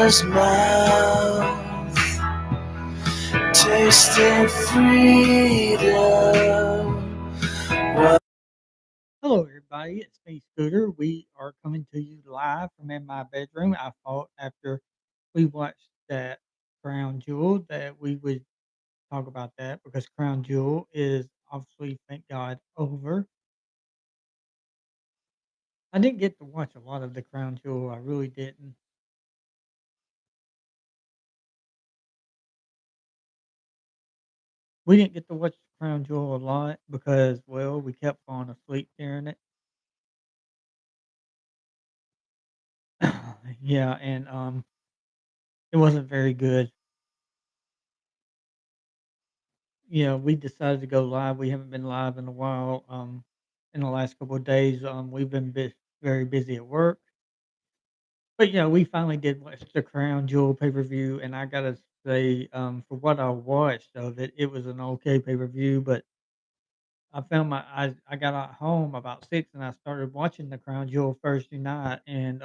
Mama's mouth, tasting freedom. Hello, everybody. It's me, Scooter. We are coming to you live from in my bedroom. I thought after we watched that Crown Jewel that we would talk about that because Crown Jewel is obviously, thank God, over. I didn't get to watch a lot of the Crown Jewel. I really didn't. We didn't get to watch Crown Jewel a lot because, well, we kept falling asleep during it. Yeah, and it wasn't very good. Yeah, we decided to go live. We haven't been live in a while. In the last couple of days, we've been very busy at work. But yeah, we finally did watch the Crown Jewel pay per view, and I gotta say, for what I watched of it, it was an okay pay per view. But I got out home about 6, and I started watching the Crown Jewel Thursday night, and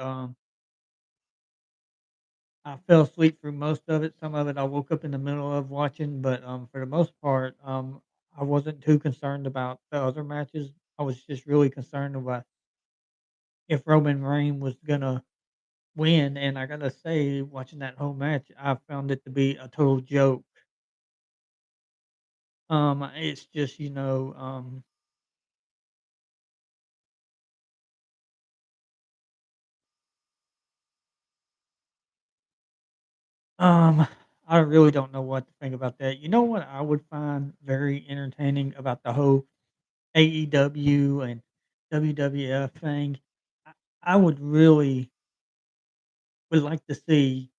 I fell asleep through most of it. Some of it I woke up in the middle of watching, but for the most part, I wasn't too concerned about the other matches. I was just really concerned about if Roman Reigns was gonna win. And I gotta say, watching that whole match, I found it to be a total joke. It's just um, I really don't know what to think about that. You know what I would find very entertaining about the whole AEW and WWF thing? I I would like to see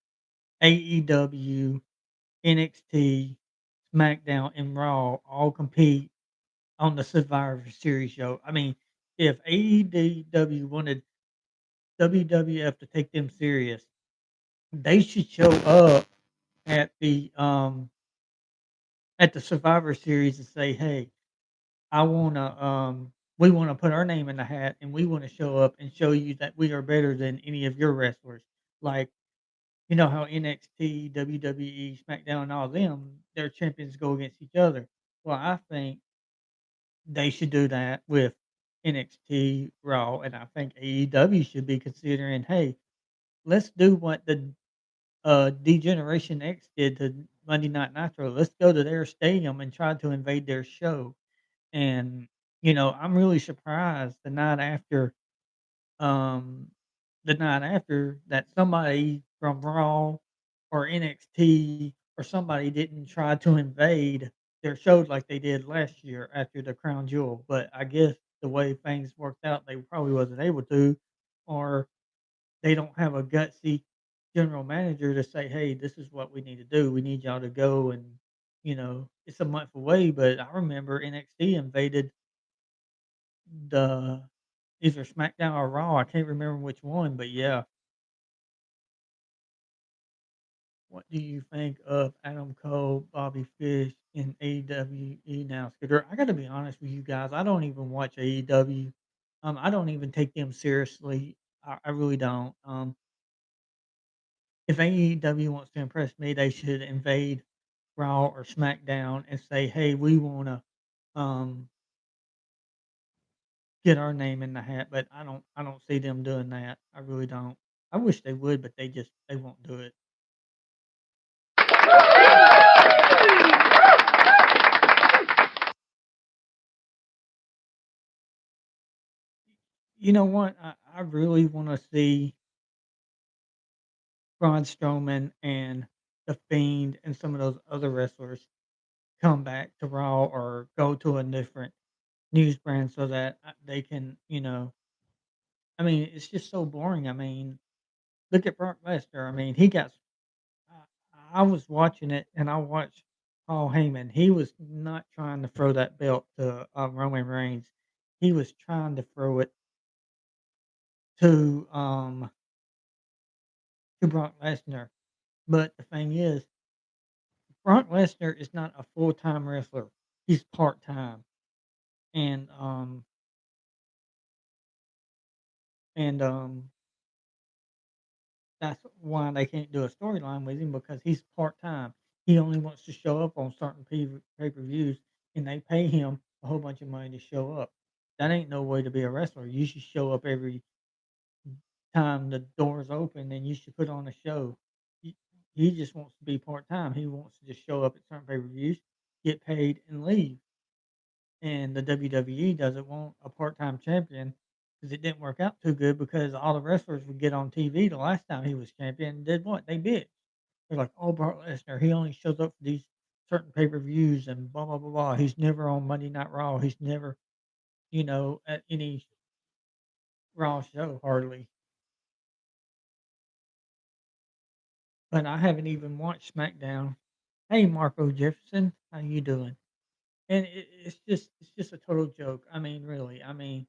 AEW, NXT, SmackDown, and Raw all compete on the Survivor Series show. I mean, if AEW wanted WWF to take them serious, they should show up at the Survivor Series and say, "Hey, I wanna we wanna put our name in the hat and we wanna show up and show you that we are better than any of your wrestlers." Like, you know how NXT, WWE, SmackDown, and all them, their champions go against each other. Well, I think they should do that with NXT, Raw, and I think AEW should be considering, hey, let's do what the Degeneration X did to Monday Night Nitro. Let's go to their stadium and try to invade their show. And I'm really surprised um, the night after that somebody from Raw or NXT or somebody didn't try to invade their shows like they did last year after the Crown Jewel. But I guess the way things worked out, they probably wasn't able to, or they don't have a gutsy general manager to say, "Hey, this is what we need to do. We need y'all to go." And it's a month away, but I remember NXT invaded the either SmackDown or Raw. I can't remember which one, but yeah. What do you think of Adam Cole, Bobby Fish, and AEW now, Scooter? I got to be honest with you guys. I don't even watch AEW. I don't even take them seriously. I really don't. If AEW wants to impress me, they should invade Raw or SmackDown and say, "Hey, we want to um, get our name in the hat." But I don't see them doing that. I really don't. I wish they would, but they won't do it. You know what? I really want to see Braun Strowman and The Fiend and some of those other wrestlers come back to Raw or go to a different news brand so that they can, I mean, it's just so boring. I mean, look at Brock Lesnar. I mean, I was watching it and I watched Paul Heyman. He was not trying to throw that belt to Roman Reigns. He was trying to throw it to Brock Lesnar. But the thing is, Brock Lesnar is not a full-time wrestler. He's part-time. And and that's why they can't do a storyline with him because he's part-time. He only wants to show up on certain pay-per-views, and they pay him a whole bunch of money to show up. That ain't no way to be a wrestler. You should show up every time the doors open, and you should put on a show. He he just wants to be part-time. He wants to just show up at certain pay-per-views, get paid, and leave. And the WWE doesn't want a part-time champion because it didn't work out too good because all the wrestlers would get on TV the last time he was champion and did what? They bitched. They're like, "Oh, Brock Lesnar, he only shows up for these certain pay-per-views and blah, blah, blah, blah. He's never on Monday Night Raw. He's never, at any Raw show hardly." But I haven't even watched SmackDown. Hey, Marco Jefferson, how you doing? And it's just a total joke. I mean, really. I mean,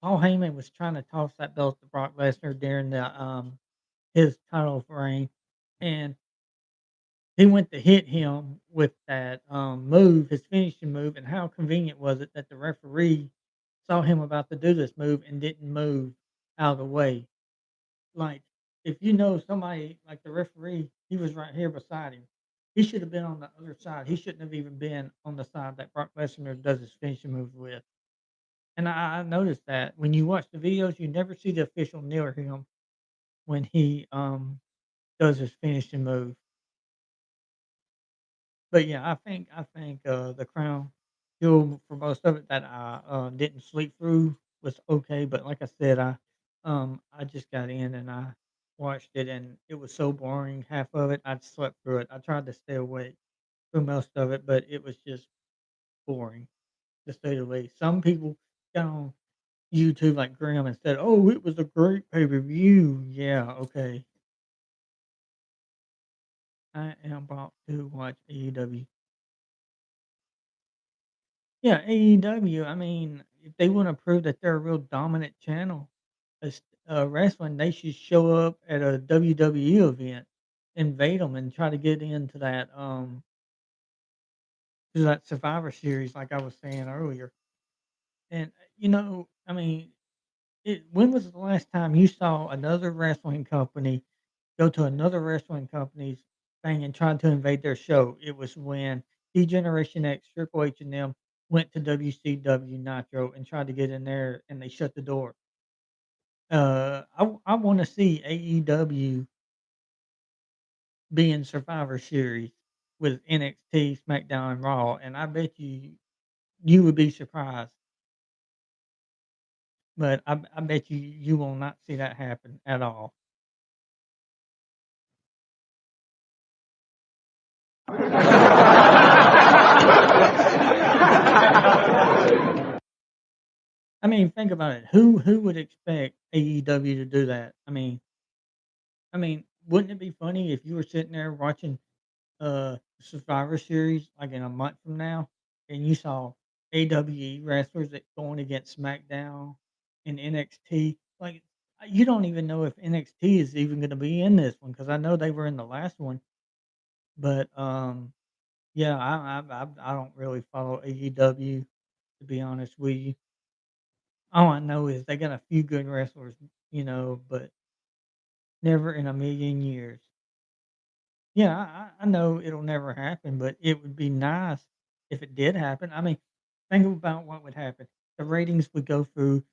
Paul Heyman was trying to toss that belt to Brock Lesnar during his title reign, and he went to hit him with that move, his finishing move, and how convenient was it that the referee saw him about to do this move and didn't move out of the way? Like, if you know somebody like the referee, he was right here beside him. He should have been on the other side. He shouldn't have even been on the side that Brock Lesnar does his finishing move with. And I noticed that when you watch the videos, you never see the official near him when he does his finishing move. But yeah, I think the Crown Jewel for most of it that I didn't sleep through was okay. But like I said, I just got in and I watched it and it was so boring. Half of it I slept through it. I tried to stay awake through most of it, but it was just boring to say the least. Some people got on YouTube like Graham and said, "Oh, it was a great pay-per-view." Yeah, okay. I am about to watch AEW. Yeah, AEW, I mean, if they wanna prove that they're a real dominant channel as wrestling, they should show up at a WWE event, invade them, and try to get into that Survivor Series like I was saying earlier. And, I mean, when was the last time you saw another wrestling company go to another wrestling company's thing and tried to invade their show? It was when D-Generation X, Triple H, and them went to WCW Nitro and tried to get in there, and they shut the door. I wanna see AEW be in Survivor Series with NXT, SmackDown, and Raw, and I bet you would be surprised, but I bet you will not see that happen at all. I mean, think about it. Who would expect AEW to do that? I mean, wouldn't it be funny if you were sitting there watching Survivor Series like in a month from now, and you saw AWE wrestlers that going against SmackDown and NXT? Like, you don't even know if NXT is even going to be in this one because I know they were in the last one, but yeah, I don't really follow AEW to be honest with you. All I know is they got a few good wrestlers, but never in a million years. Yeah, I know it'll never happen, but it would be nice if it did happen. I mean, think about what would happen. The ratings would go through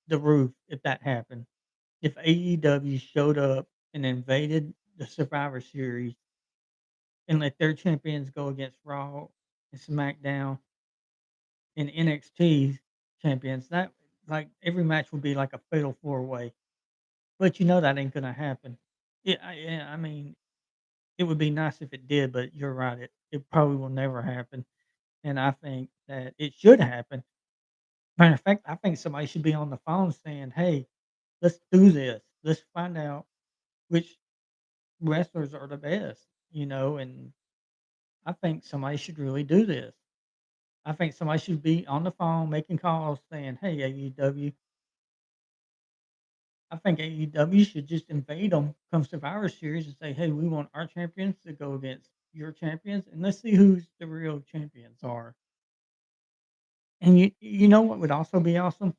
the roof if that happened. If AEW showed up and invaded the Survivor Series and let their champions go against Raw and SmackDown and NXT champions, that like every match would be like a fatal four way. But you know that ain't gonna happen. Yeah, I mean, it would be nice if it did, but you're right, it probably will never happen, and I think that it should happen. Matter of fact, I think somebody should be on the phone saying, "Hey, let's do this. Let's find out which wrestlers are the best," and I think somebody should really do this. I think somebody should be on the phone making calls saying, "Hey, AEW, I think AEW should just invade them come Survivor Series and say, "Hey, we want our champions to go against your champions, and let's see who's the real champions are." And you know what would also be awesome?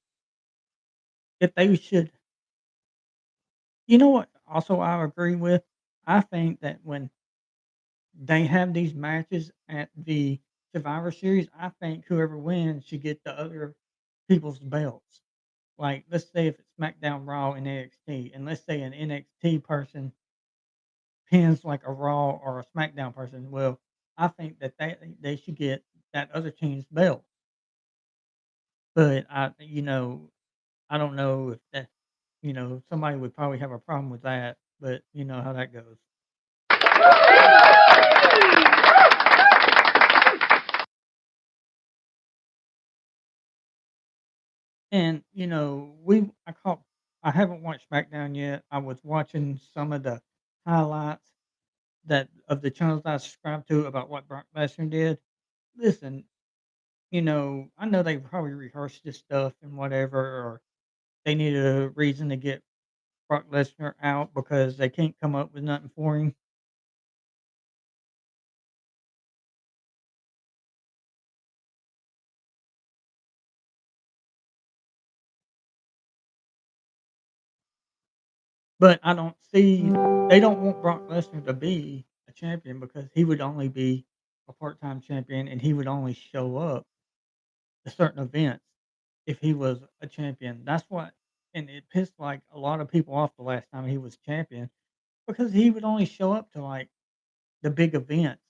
If they should you know what? also I agree with, I think that when they have these matches at the Survivor Series, I think whoever wins should get the other people's belts. Like, let's say if it's SmackDown, Raw, and NXT, and let's say an NXT person pins like a Raw or a SmackDown person, well, I think that they should get that other team's belt. But I don't know if that, somebody would probably have a problem with that, but you know how that goes. And, I haven't watched SmackDown yet. I was watching some of the highlights that of the channels I subscribe to about what Brock Lesnar did. Listen, I know they probably rehearsed this stuff and whatever, or they needed a reason to get Brock Lesnar out because they can't come up with nothing for him. But I don't see they don't want Brock Lesnar to be a champion because he would only be a part-time champion and he would only show up to certain events if he was a champion. That's what and it pissed like a lot of people off the last time he was champion because he would only show up to like the big events,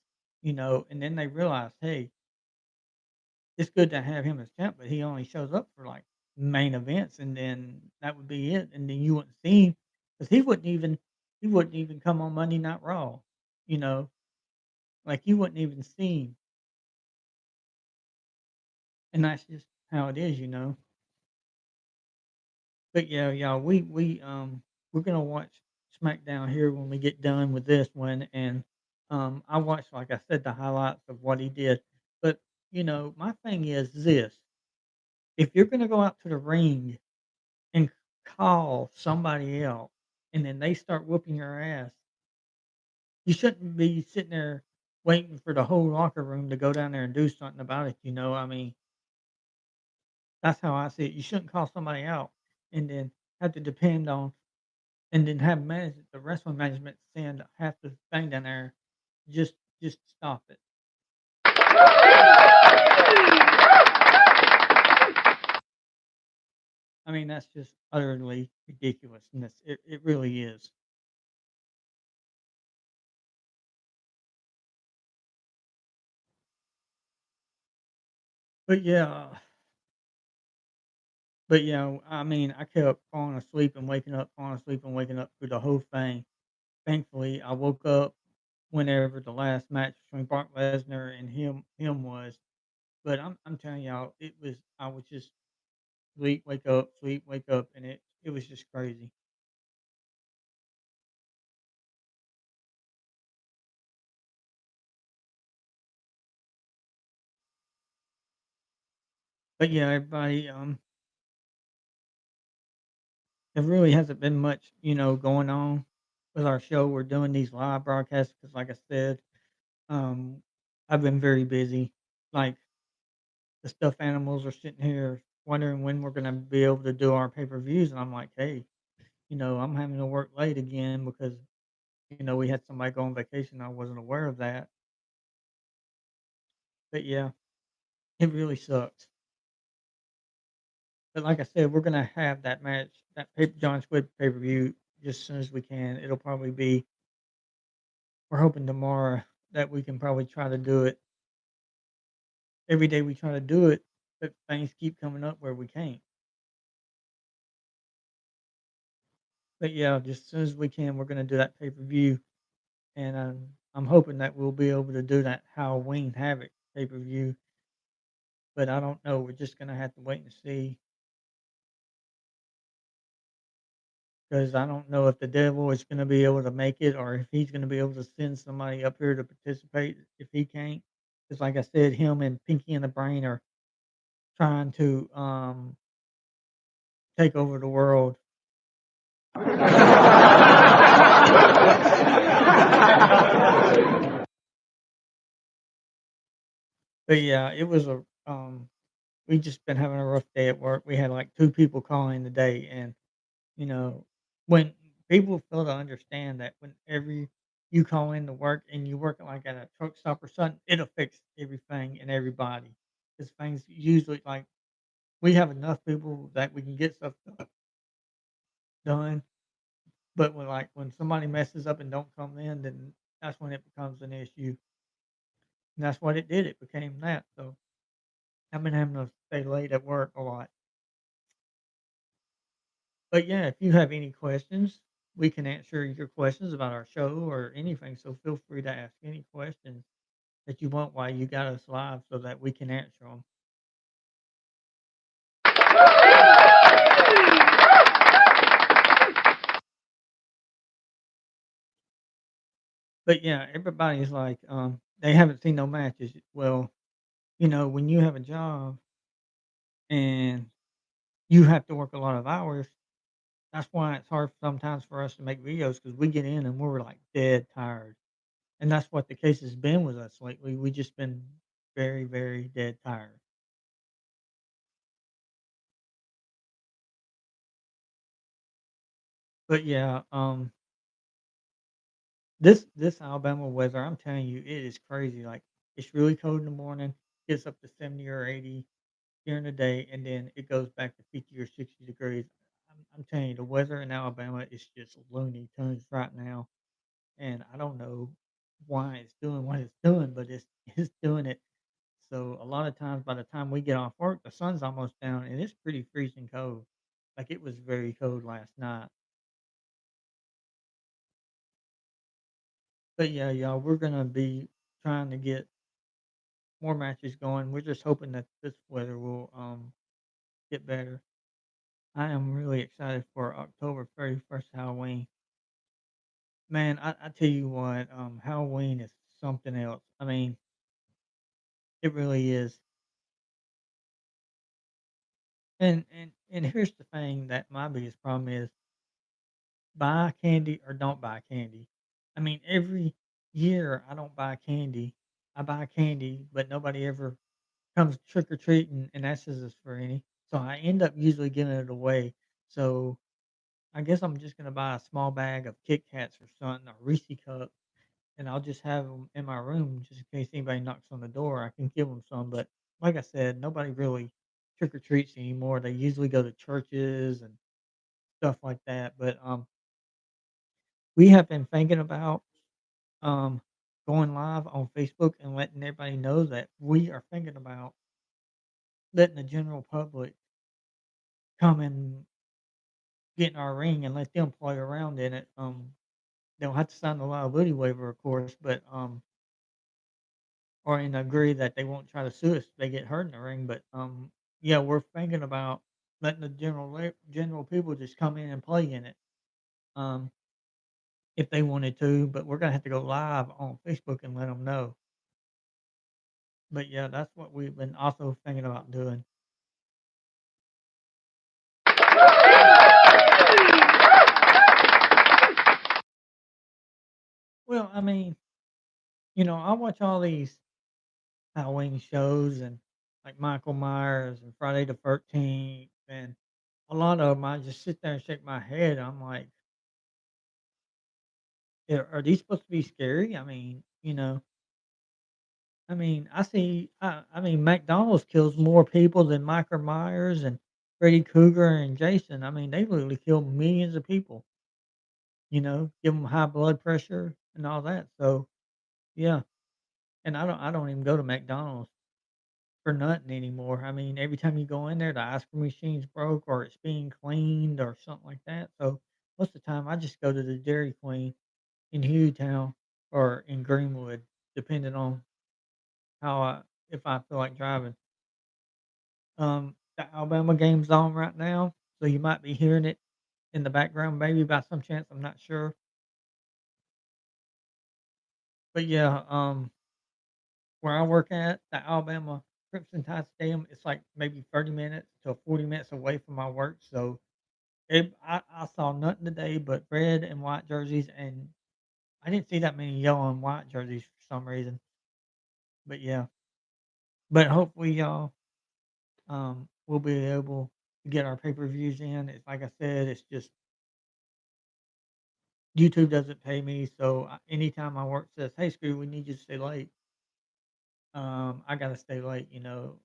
and then they realized, hey, it's good to have him as champ, but he only shows up for like main events and then that would be it. And then you wouldn't see him because he wouldn't even come on Monday Night Raw, you know, like you wouldn't even see him. And that's just how it is. But yeah, yeah, we're gonna watch SmackDown here when we get done with this one, and I watched, like I said, the highlights of what he did. But my thing is this: if you're gonna go out to the ring and call somebody else, and then they start whooping your ass, you shouldn't be sitting there waiting for the whole locker room to go down there and do something about it. I mean, that's how I see it. You shouldn't call somebody out and then have to depend on and then have the wrestling management send half the thing down there just just to stop it. I mean, that's just utterly ridiculous, and it really is. But yeah, I mean, I kept falling asleep and waking up, falling asleep and waking up through the whole thing. Thankfully, I woke up whenever the last match between Brock Lesnar and him was. But I'm telling y'all, I was just sleep, wake up, and it was just crazy. But yeah, everybody, there really hasn't been much, going on with our show. We're doing these live broadcasts because, like I said, um, I've been very busy. Like the stuffed animals are sitting here wondering when we're gonna be able to do our pay per views, and I'm like, hey, I'm having to work late again because we had somebody go on vacation. I wasn't aware of that, but yeah, it really sucks. But like I said, we're gonna have that match, that Paper John Squid pay per view, just as soon as we can. It'll probably be. We're hoping tomorrow that we can probably try to do it. Every day we try to do it, but things keep coming up where we can't. But yeah, just as soon as we can, we're gonna do that pay per view, and I'm hoping that we'll be able to do that Halloween Havoc pay per view. But I don't know. We're just gonna have to wait and see because I don't know if the devil is gonna be able to make it or if he's gonna be able to send somebody up here to participate if he can't. Because like I said, him and Pinky and the Brain are trying to take over the world. But yeah, it was a we just been having a rough day at work. We had like 2 people calling today, and you know, when people fail to understand that whenever you call in to work and you work like at a truck stop or something, it affects everything and everybody. Because things usually like we have enough people that we can get stuff done, but when somebody messes up and don't come in, then that's when it becomes an issue. And that's what it did. It became that. So I've been having to stay late at work a lot. But yeah, if you have any questions, we can answer your questions about our show or anything. So feel free to ask any questions that you want while you got us live so that we can answer them. But yeah, everybody's like, they haven't seen no matches. Well, when you have a job and you have to work a lot of hours, that's why it's hard sometimes for us to make videos because we get in and we're like dead tired. And that's what the case has been with us lately. We just been very, very dead tired. But yeah, this Alabama weather, I'm telling you, it is crazy. Like it's really cold in the morning, gets up to 70 or 80 during the day, and then it goes back to 50 or 60 degrees. I'm telling you, the weather in Alabama is just looney tunes right now, and I don't know why it's doing what it's doing, but it's doing it. So a lot of times, by the time we get off work, the sun's almost down, and it's pretty freezing cold. Like it was very cold last night. But yeah, y'all, we're gonna be trying to get more matches going. We're just hoping that this weather will get better. I am really excited for October 31st Halloween. Man, I tell you what, Halloween is something else. I mean, it really is. And here's the thing that my biggest problem is buy candy or don't buy candy. I mean, every year I don't buy candy. I buy candy, but nobody ever comes trick or treating and asks us for any. So I end up usually giving it away. So I guess I'm just gonna buy a small bag of Kit Kats or something, or Reese cup, and I'll just have them in my room just in case anybody knocks on the door. I can give them some, but like I said, nobody really trick or treats anymore. They usually go to churches and stuff like that. But we have been thinking about um going live on Facebook and letting everybody know that we are thinking about letting the general public come and get in our ring and let them play around in it. They'll have to sign the liability waiver, of course, but or and agree that they won't try to sue us if they get hurt in the ring. But yeah, we're thinking about letting the general people just come in and play in it, um, if they wanted to. But we're gonna have to go live on Facebook and let them know. But yeah, that's what we've been also thinking about doing. Well, I mean, I watch all these Halloween shows and like Michael Myers and Friday the 13th, and a lot of them, I just sit there and shake my head. I'm like, are these supposed to be scary? I mean, I mean, McDonald's kills more people than Michael Myers and Freddy Krueger and Jason. I mean, they literally kill millions of people. Give them high blood pressure and all that. So yeah, and I don't even go to McDonald's for nothing anymore. I mean, every time you go in there, the ice cream machine's broke or it's being cleaned or something like that. So most of the time, I just go to the Dairy Queen in Hughtown or in Greenwood, depending on how if I feel like driving. The Alabama game's on right now, so you might be hearing it in the background, maybe by some chance. I'm not sure, but yeah, where I work at, the Alabama Crimson Tide Stadium, it's like maybe 30 minutes to 40 minutes away from my work. So I saw nothing today but red and white jerseys, and I didn't see that many yellow and white jerseys for some reason. But yeah, but hopefully y'all we'll be able to get our pay per views in. It's like I said, it's just YouTube doesn't pay me, so anytime my work says, "Hey, Screw, we need you to stay late," I gotta stay late, you know.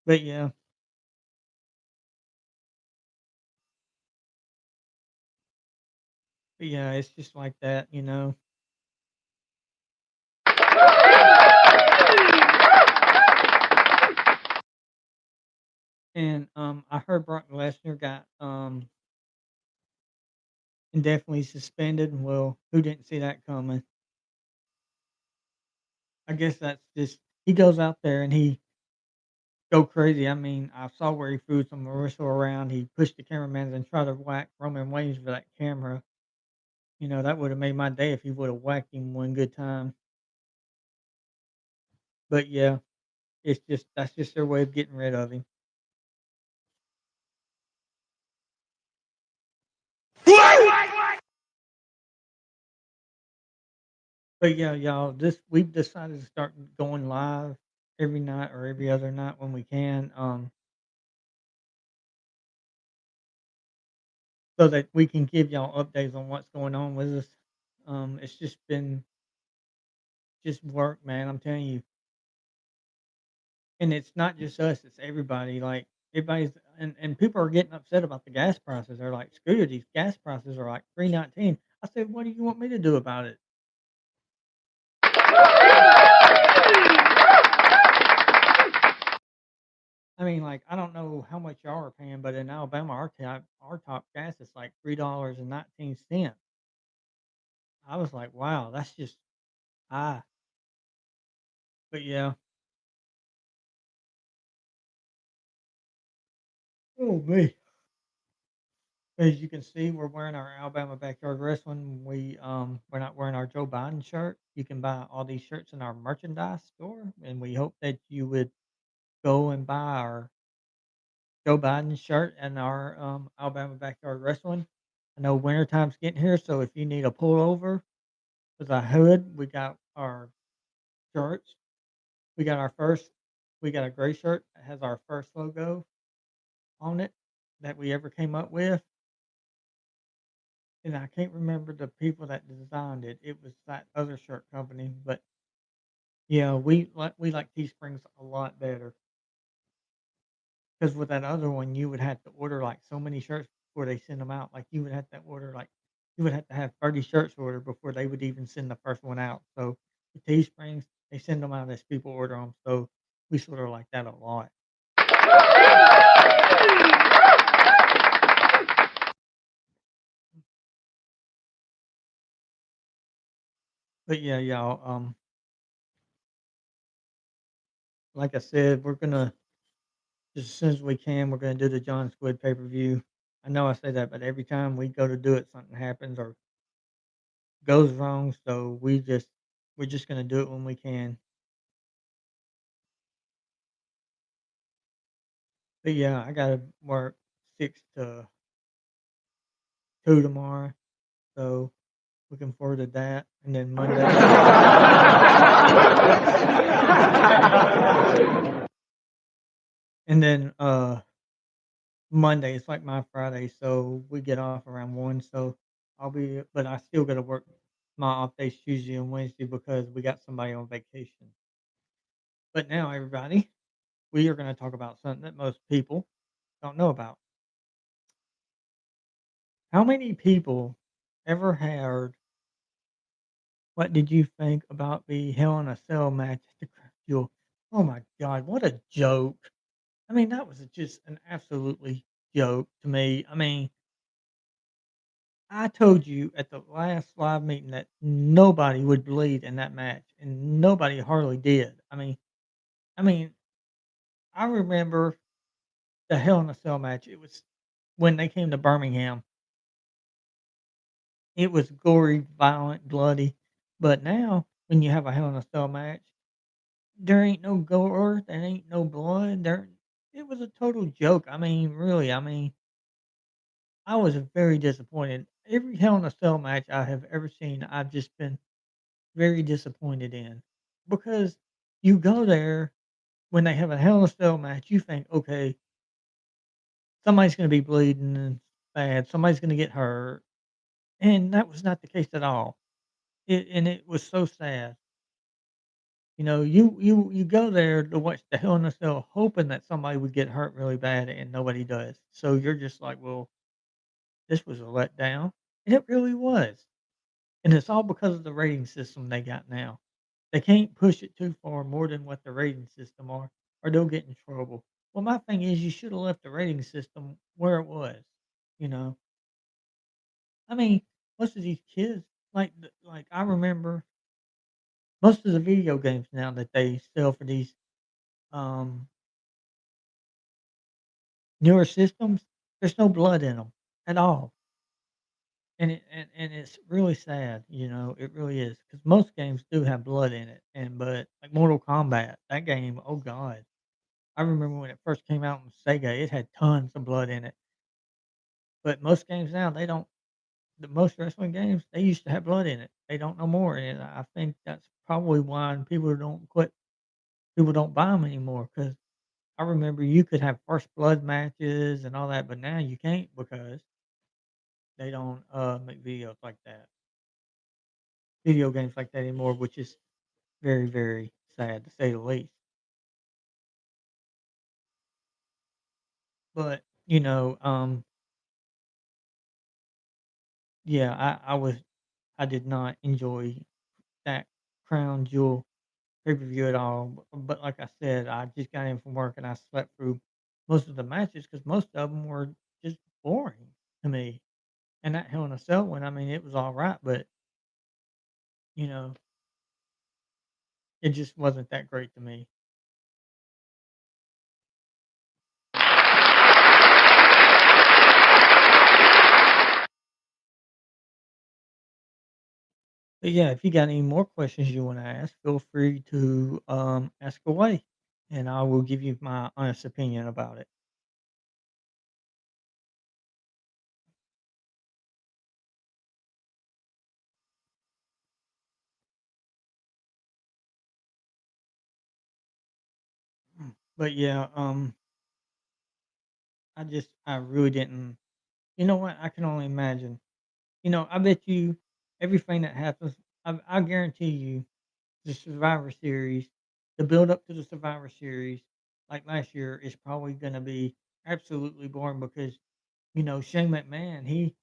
But yeah, but yeah, it's just like that, you know. And I heard Brock Lesnar got indefinitely suspended. Well, who didn't see that coming? I guess that's just he goes out there and he go crazy. I mean, I saw where he threw some Marissa around. He pushed the cameraman and tried to whack Roman Reigns for that camera. You know, that would have made my day if he would have whacked him one good time. But yeah, it's just that's just their way of getting rid of him. But yeah, y'all, this we've decided to start going live every night or every other night when we can, so that we can give y'all updates on what's going on with us. It's just been just work, man. I'm telling you, and it's not just us; it's everybody. Like everybody's, and people are getting upset about the gas prices. They're like, "Scooter, these gas prices are like 3.19." I said, "What do you want me to do about it?" I mean, like, I don't know how much y'all are paying, but in Alabama, our top gas is like $3.19. I was like, wow, that's just high. But yeah, oh me. As you can see, we're wearing our Alabama backyard wrestling. We're not wearing our Joe Biden shirt. You can buy all these shirts in our merchandise store, and we hope that you would go and buy our Joe Biden shirt and our Alabama backyard wrestling. I know wintertime's getting here, so if you need a pullover with a hood, we got our shirts. We got our first. We got a gray shirt that has our first logo on it that we ever came up with, and I can't remember the people that designed it. It was that other shirt company, but yeah, we like Teesprings a lot better because with that other one, you would have to order like so many shirts before they send them out. Like you would have to order like you would have to have 30 shirts ordered before they would even send the first one out. So the Teesprings, they send them out as people order them. So we sort of like that a lot. But yeah, y'all. Like I said, we're gonna just as soon as we can, we're gonna do the John Squid pay per view. I know I say that, but every time we go to do it, something happens or goes wrong. So we're just gonna do it when we can. But yeah, I gotta work 6 to 2 tomorrow. So looking forward to that. And then Monday. And then Monday, it's like my Friday, so we get off around 1, so but I still gotta work my off days Tuesday and Wednesday because we got somebody on vacation. But now, everybody, we are gonna talk about something that most people don't know about. How many people ever heard, "What did you think about the Hell in a Cell match at the Crown Jewel?" Oh my god, what a joke. I mean, that was just an absolutely joke to me. I mean, I told you at the last live meeting that nobody would bleed in that match, and nobody hardly did. I mean, I remember the Hell in a Cell match. It was when they came to Birmingham. It was gory, violent, bloody. But now, when you have a Hell in a Cell match, there ain't no gore, there ain't no blood. It was a total joke. I mean, really. I mean, I was very disappointed. Every Hell in a Cell match I have ever seen, I've just been very disappointed in. Because you go there when they have a Hell in a Cell match, you think, "Okay, somebody's gonna be bleeding and bad, somebody's gonna get hurt, and that was not the case at all. It was so sad. You know, you go there to watch the Hell in a Cell hoping that somebody would get hurt really bad, and nobody does. So you're just like, "Well, this was a letdown," and it really was. And it's all because of the rating system they got now. They can't push it too far more than what the rating system are, or they'll get in trouble. Well, my thing is you should have left the rating system where it was, you know? I mean, most of these kids, like I remember most of the video games now that they sell for these um, newer systems, there's no blood in them at all. And it's really sad, you know, it really is because most games do have blood in it, but like Mortal Kombat, that game, oh god, I remember when it first came out on Sega, it had tons of blood in it, but most games now, they don't. The most wrestling games, they used to have blood in it, they don't no more, and I think that's probably why people don't buy them anymore. Because I remember you could have first blood matches and all that, but now you can't because they don't, make video games like that anymore, which is very, very sad to say the least. But, yeah, I did not enjoy that Crown Jewel pay-per-view at all, but like I said, I just got in from work and I slept through most of the matches because most of them were just boring to me. And that Hell in a Cell one, I mean, it was alright, but, you know, it just wasn't that great to me. But yeah, if you got any more questions you wanna ask, feel free to, ask away, and I will give you my honest opinion about it. But yeah, I really didn't. You know what? I can only imagine. You know, I bet you everything that happens, I guarantee you the Survivor Series, the build up to the Survivor Series, like last year, is probably gonna be absolutely boring because, Shane McMahon,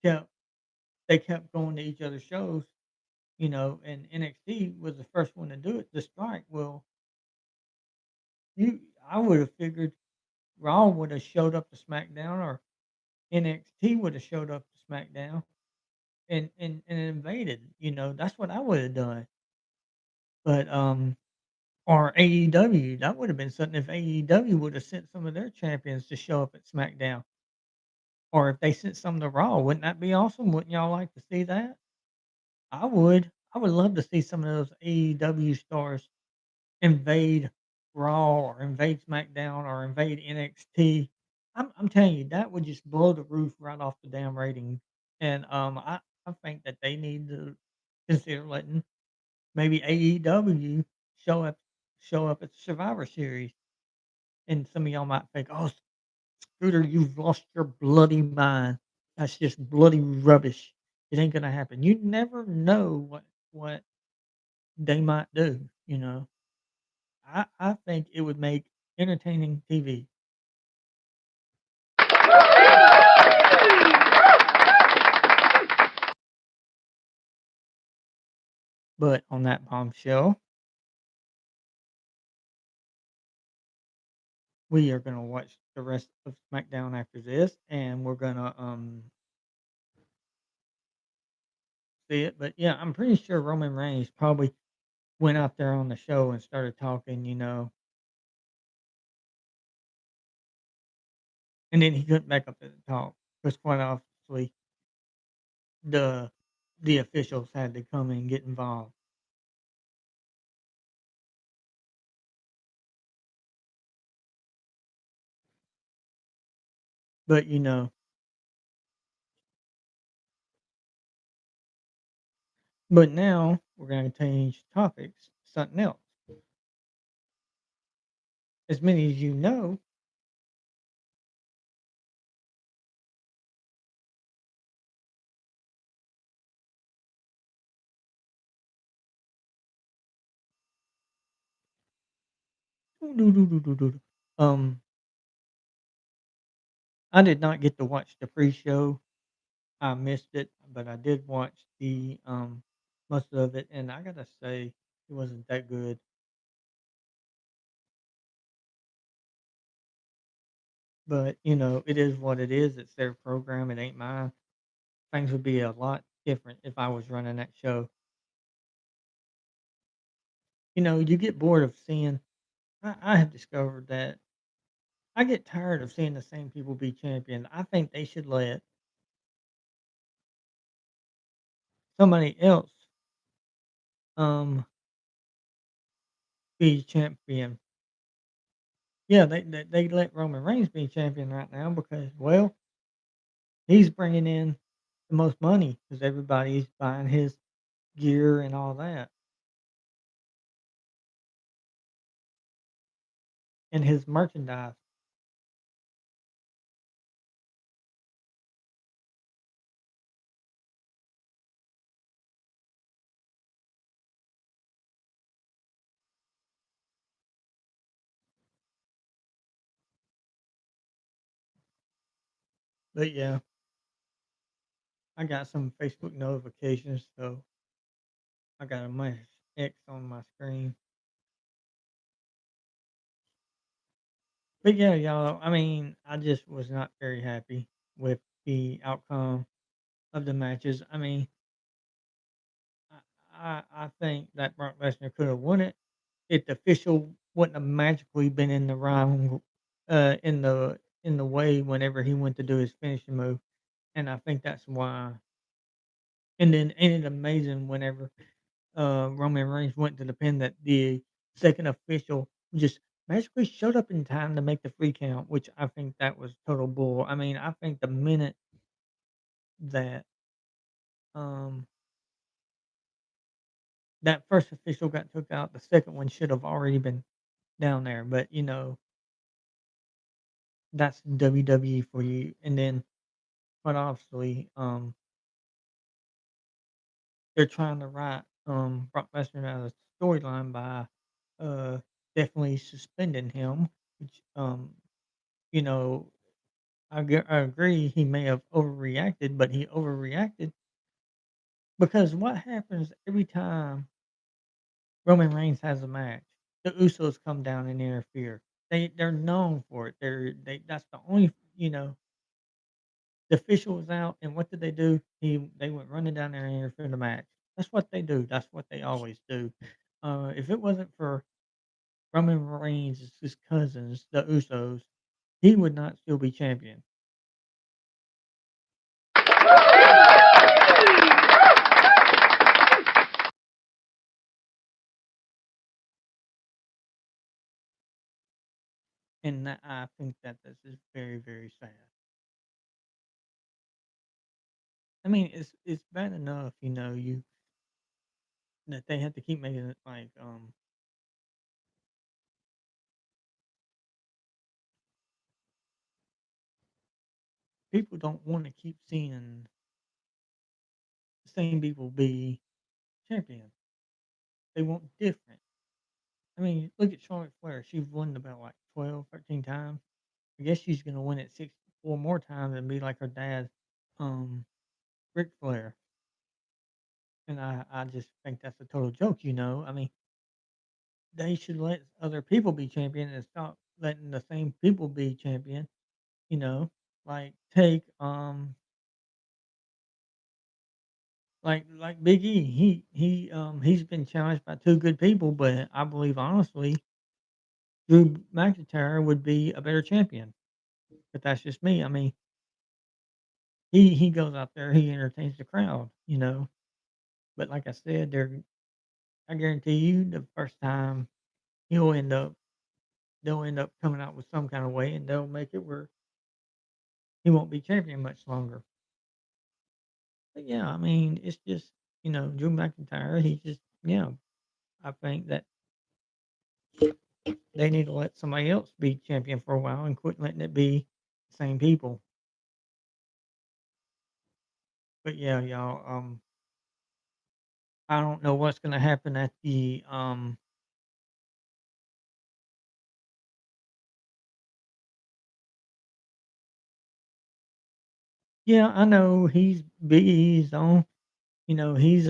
kept they kept going to each other's shows, and NXT was the first one to do it, the strike. Well, you I would have figured Raw would have showed up to SmackDown or NXT would have showed up to SmackDown and invaded. That's what I would have done. But or AEW, that would have been something if AEW would have sent some of their champions to show up at SmackDown. Or if they sent some to Raw, wouldn't that be awesome? Wouldn't y'all like to see that? I would. I would love to see some of those AEW stars invade Raw or invade SmackDown or invade NXT. I'm telling you, that would just blow the roof right off the damn rating. And I think that they need to consider letting maybe AEW show up show up at the Survivor Series. And some of y'all might think, "Oh, Scooter, you've lost your bloody mind. That's just bloody rubbish. It ain't gonna happen." You never know what they might do. I think it would make entertaining TV. But on that bombshell, we are gonna watch the rest of SmackDown after this, and we're gonna see it. But yeah, I'm pretty sure Roman Reigns probably went out there on the show and started talking, and then he couldn't back up to the talk because quite obviously the the officials had to come in and get involved. But but now we're gonna change topics, something else. As many as you know, Um, I did not get to watch the pre-show. I missed it, but I did watch the most of it, and I gotta say it wasn't that good. But it is what it is. It's their program. It ain't mine. Things would be a lot different if I was running that show. You get bored of seeing. I have discovered that I get tired of seeing the same people be champion. I think they should let somebody else um be champion. Yeah, they let Roman Reigns be champion right now because, well, he's bringing in the most money because everybody's buying his gear and all that, and his merchandise. But yeah, I got some Facebook notifications, so I got a my X on my screen. But yeah, y'all, I mean, I just was not very happy with the outcome of the matches. I mean, I think that Brock Lesnar could have won it if the official wouldn't have magically been in the wrong, in the way whenever he went to do his finishing move, and I think that's why. And then ain't it amazing whenever Roman Reigns went to the pin that the second official just magically showed up in time to make the free count, which I think that was total bull. I mean, I think the minute that um that first official got took out, the second one should have already been down there. But that's WWE for you. And then, quite obviously, they're trying to write Brock Lesnar out of the storyline by uh definitely suspending him, which you know I agree he may have overreacted, but he overreacted because what happens every time Roman Reigns has a match, the Usos come down and interfere. They're known for it. That's the only the official was out, and what did they do? They went running down there and interfered in the match. That's what they do. That's what they always do. If it wasn't for Roman Reigns' his cousins, the Usos, he would not still be champion. And I think that this is very, very sad. I mean, it's bad enough, you that they had to keep making it like people don't want to keep seeing the same people be champion. They want different. I mean, look at Charlotte Flair. She's won about like 12, 13 times. I guess she's gonna win it 64 more times and be like her dad, um, Ric Flair. And I just think that's a total joke. I mean, they should let other people be champion and stop letting the same people be champion, you know? Like take like Big E. He's been challenged by two good people, but I believe honestly Drew McIntyre would be a better champion. But that's just me. I mean, he goes out there, he entertains the crowd. But like I said, I guarantee you the first time he'll end up they'll end up coming out with some kind of way and they'll make it where he won't be champion much longer. But yeah, I mean, it's just, Drew McIntyre, he just I think that they need to let somebody else be champion for a while and quit letting it be the same people. But yeah, y'all, I don't know what's gonna happen at Yeah, I know he's Big E's on. He's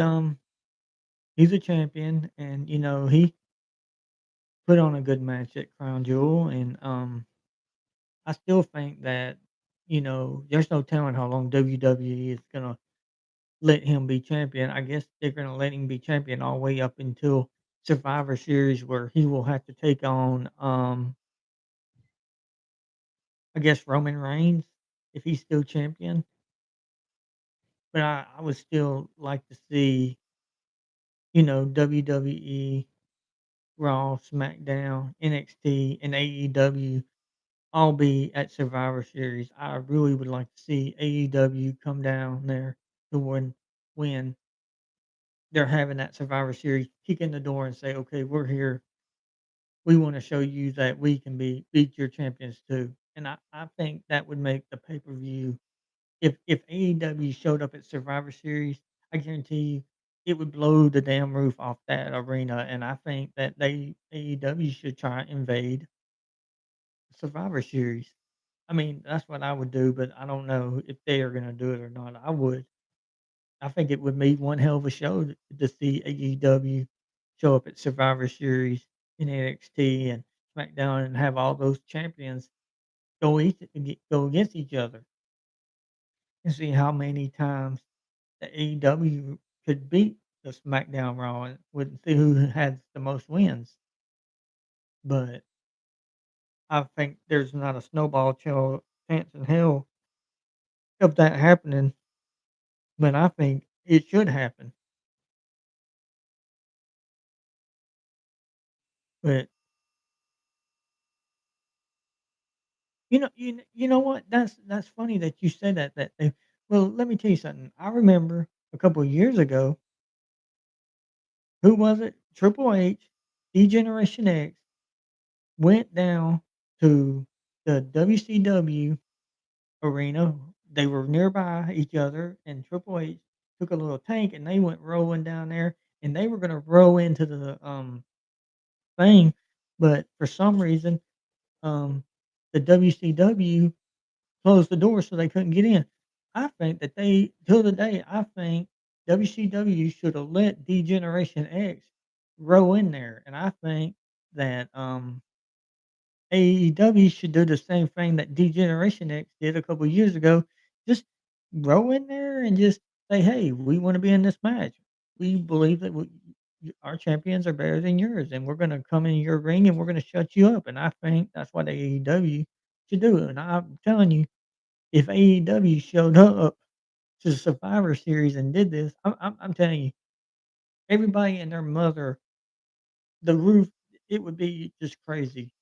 a champion, and he put on a good match at Crown Jewel, and I still think that there's no telling how long WWE is gonna let him be champion. I guess they're gonna let him be champion all the way up until Survivor Series, where he will have to take on, I guess Roman Reigns if he's still champion. But I would still like to see, WWE, Raw, SmackDown, NXT, and AEW all be at Survivor Series. I really would like to see AEW come down there to when they're having that Survivor Series, kick in the door and say, "Okay, we're here. We want to show you that we can beat your champions too." And I think that would make the pay per view. If AEW showed up at Survivor Series, I guarantee you it would blow the damn roof off that arena. And I think that AEW should try and invade Survivor Series. I mean, that's what I would do, but I don't know if they are gonna do it or not. I would. I think it would be one hell of a show to see AEW show up at Survivor Series in NXT and SmackDown and have all those champions go against each other and see how many times the AEW could beat the SmackDown Raw and would see who has the most wins. But I think there's not a chance in hell of that happening, but I think it should happen. But you know what? That's funny that you said that they well, let me tell you something. I remember a couple of years ago, who was it? Triple H, D-Generation X went down to the WCW arena. They were nearby each other, and Triple H took a little tank and they went rolling down there, and they were gonna roll into the thing, but for some reason, um the WCW closed the door so they couldn't get in. I think that they till the day, I think WCW should have let D-Generation X row in there, and I think that, AEW should do the same thing that D-Generation X did a couple years ago. Just row in there and just say, "Hey, we wanna be in this match. We believe that our champions are better than yours, and we're gonna come in your ring, and we're gonna shut you up." And I think that's what AEW should do, and I'm telling you, if AEW showed up to the Survivor Series and did this, I'm telling you, everybody and their mother, the roof, it would be just crazy.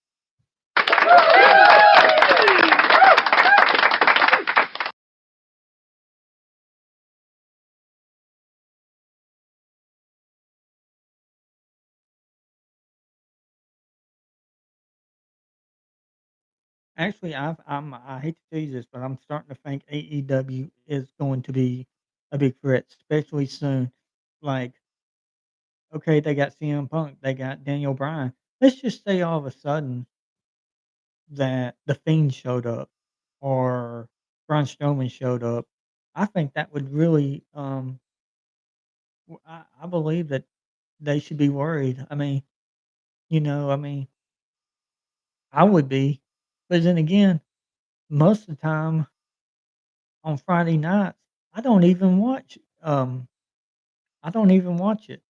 Actually, I hate to tell you this, but I'm starting to think AEW is going to be a big threat, especially soon. Like, okay, they got CM Punk, they got Daniel Bryan. Let's just say all of a sudden that The Fiend showed up or Braun Strowman showed up. I think that would really I believe that they should be worried. I mean, I mean, I would be, but then again, most of the time on Friday nights, I don't even watch, I don't even watch it.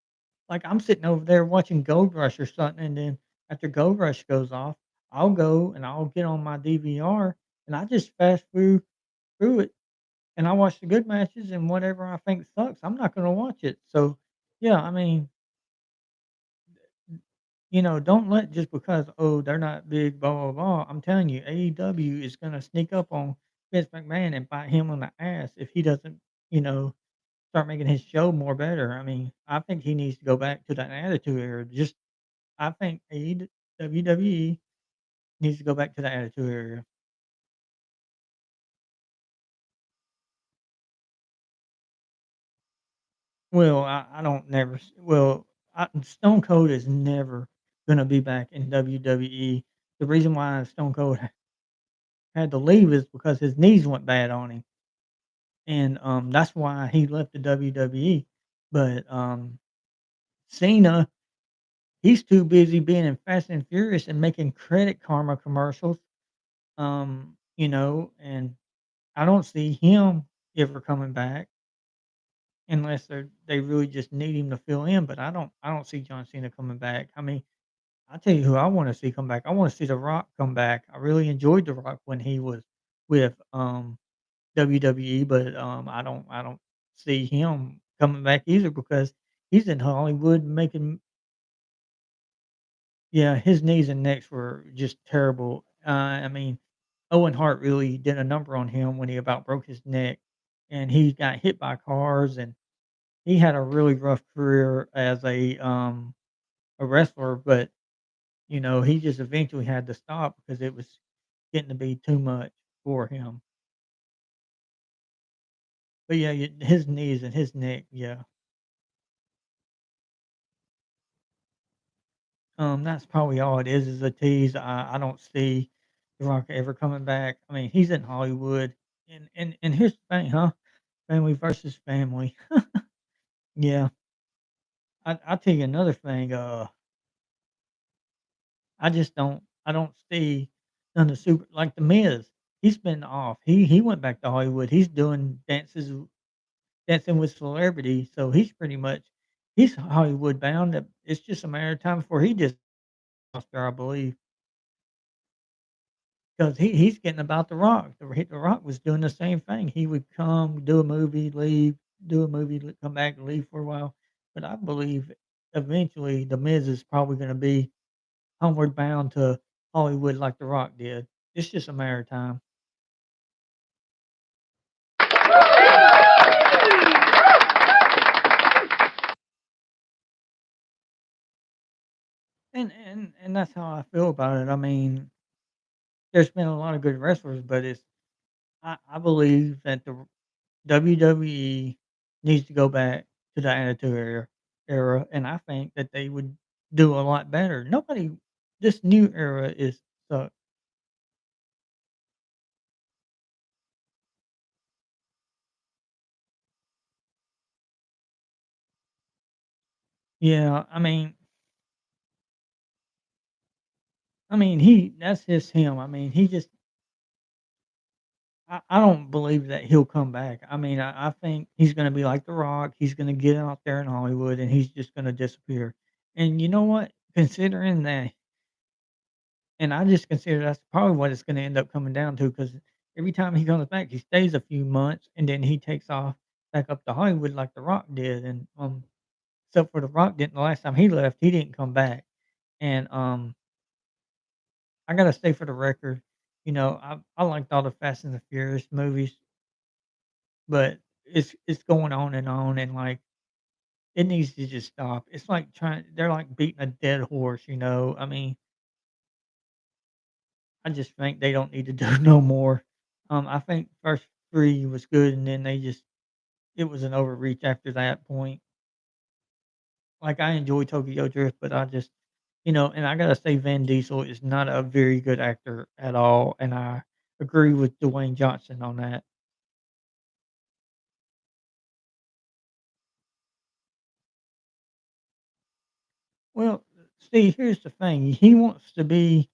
Like, I'm sitting over there watching Gold Rush or something, and then after Gold Rush goes off, I'll go and I'll get on my DVR, and I just fast through it, and I watch the good matches, and whatever I think sucks, I'm not gonna watch it. So, yeah, I mean, don't let just because, "Oh, they're not big, blah, blah, blah." I'm telling you, AEW is gonna sneak up on Vince McMahon and bite him on the ass if he doesn't, you know, start making his show more better. I mean, I think he needs to go back to that Attitude Era. Just I think WWE needs to go back to the Attitude Era. Well, I don't never s well, Stone Cold is never gonna be back in WWE. The reason why Stone Cold had to leave is because his knees went bad on him. and, that's why he left the WWE. But, Cena, he's too busy being in Fast and Furious and making Credit Karma commercials, and I don't see him ever coming back unless they really just need him to fill in, but I don't see John Cena coming back. I mean, I'll tell you who I wanna see come back. I wanna see The Rock come back. I really enjoyed The Rock when he was with, WWE, but, I don't see him coming back either because he's in Hollywood making. Yeah, his knees and necks were just terrible. I mean, Owen Hart really did a number on him when he about broke his neck, and he got hit by cars, and he had a really rough career as a wrestler, but, he just eventually had to stop because it was getting to be too much for him. But yeah, his knees and his neck, yeah. That's probably all it is a tease. I don't see The Rock ever coming back. I mean, he's in Hollywood, and here's the thing, huh? Family versus family. Yeah, I'll tell you another thing. I don't see none of the super like the Miz. He's been off. He went back to Hollywood. He's doing dancing with celebrities, so he's Hollywood bound. It's just a matter of time before he just Oscar, I believe. 'Cause he's getting about The Rock. The Rock was doing the same thing. He would come, do a movie, leave, do a movie, come back and leave for a while. But I believe eventually The Miz is probably gonna be homeward bound to Hollywood like The Rock did. It's just a matter of time. And that's how I feel about it. I mean, there's been a lot of good wrestlers, but I believe that the WWE needs to go back to the Attitude Era, and I think that they would do a lot better. Nobody This new era is suck. Yeah, I mean, he that's just him. I mean, I don't believe that he'll come back. I mean, I think he's gonna be like The Rock. He's gonna get out there in Hollywood, and he's just gonna disappear. And you know what? Considering that And I just consider that's probably what it's gonna end up coming down to, because every time he comes back, he stays a few months, and then he takes off back up to Hollywood like The Rock did, and, except for The Rock didn't the last time he left, he didn't come back, and, I gotta say for the record, I liked all the Fast and the Furious movies, but it's going on, and, like, it needs to just stop. It's like they're like beating a dead horse, you know? I mean, I just think they don't need to do no more. I think first 3 was good, and then it was an overreach after that point. Like, I enjoy Tokyo Drift, but and I gotta say Vin Diesel is not a very good actor at all, and I agree with Dwayne Johnson on that. Well, see, here's the thing, he wants to be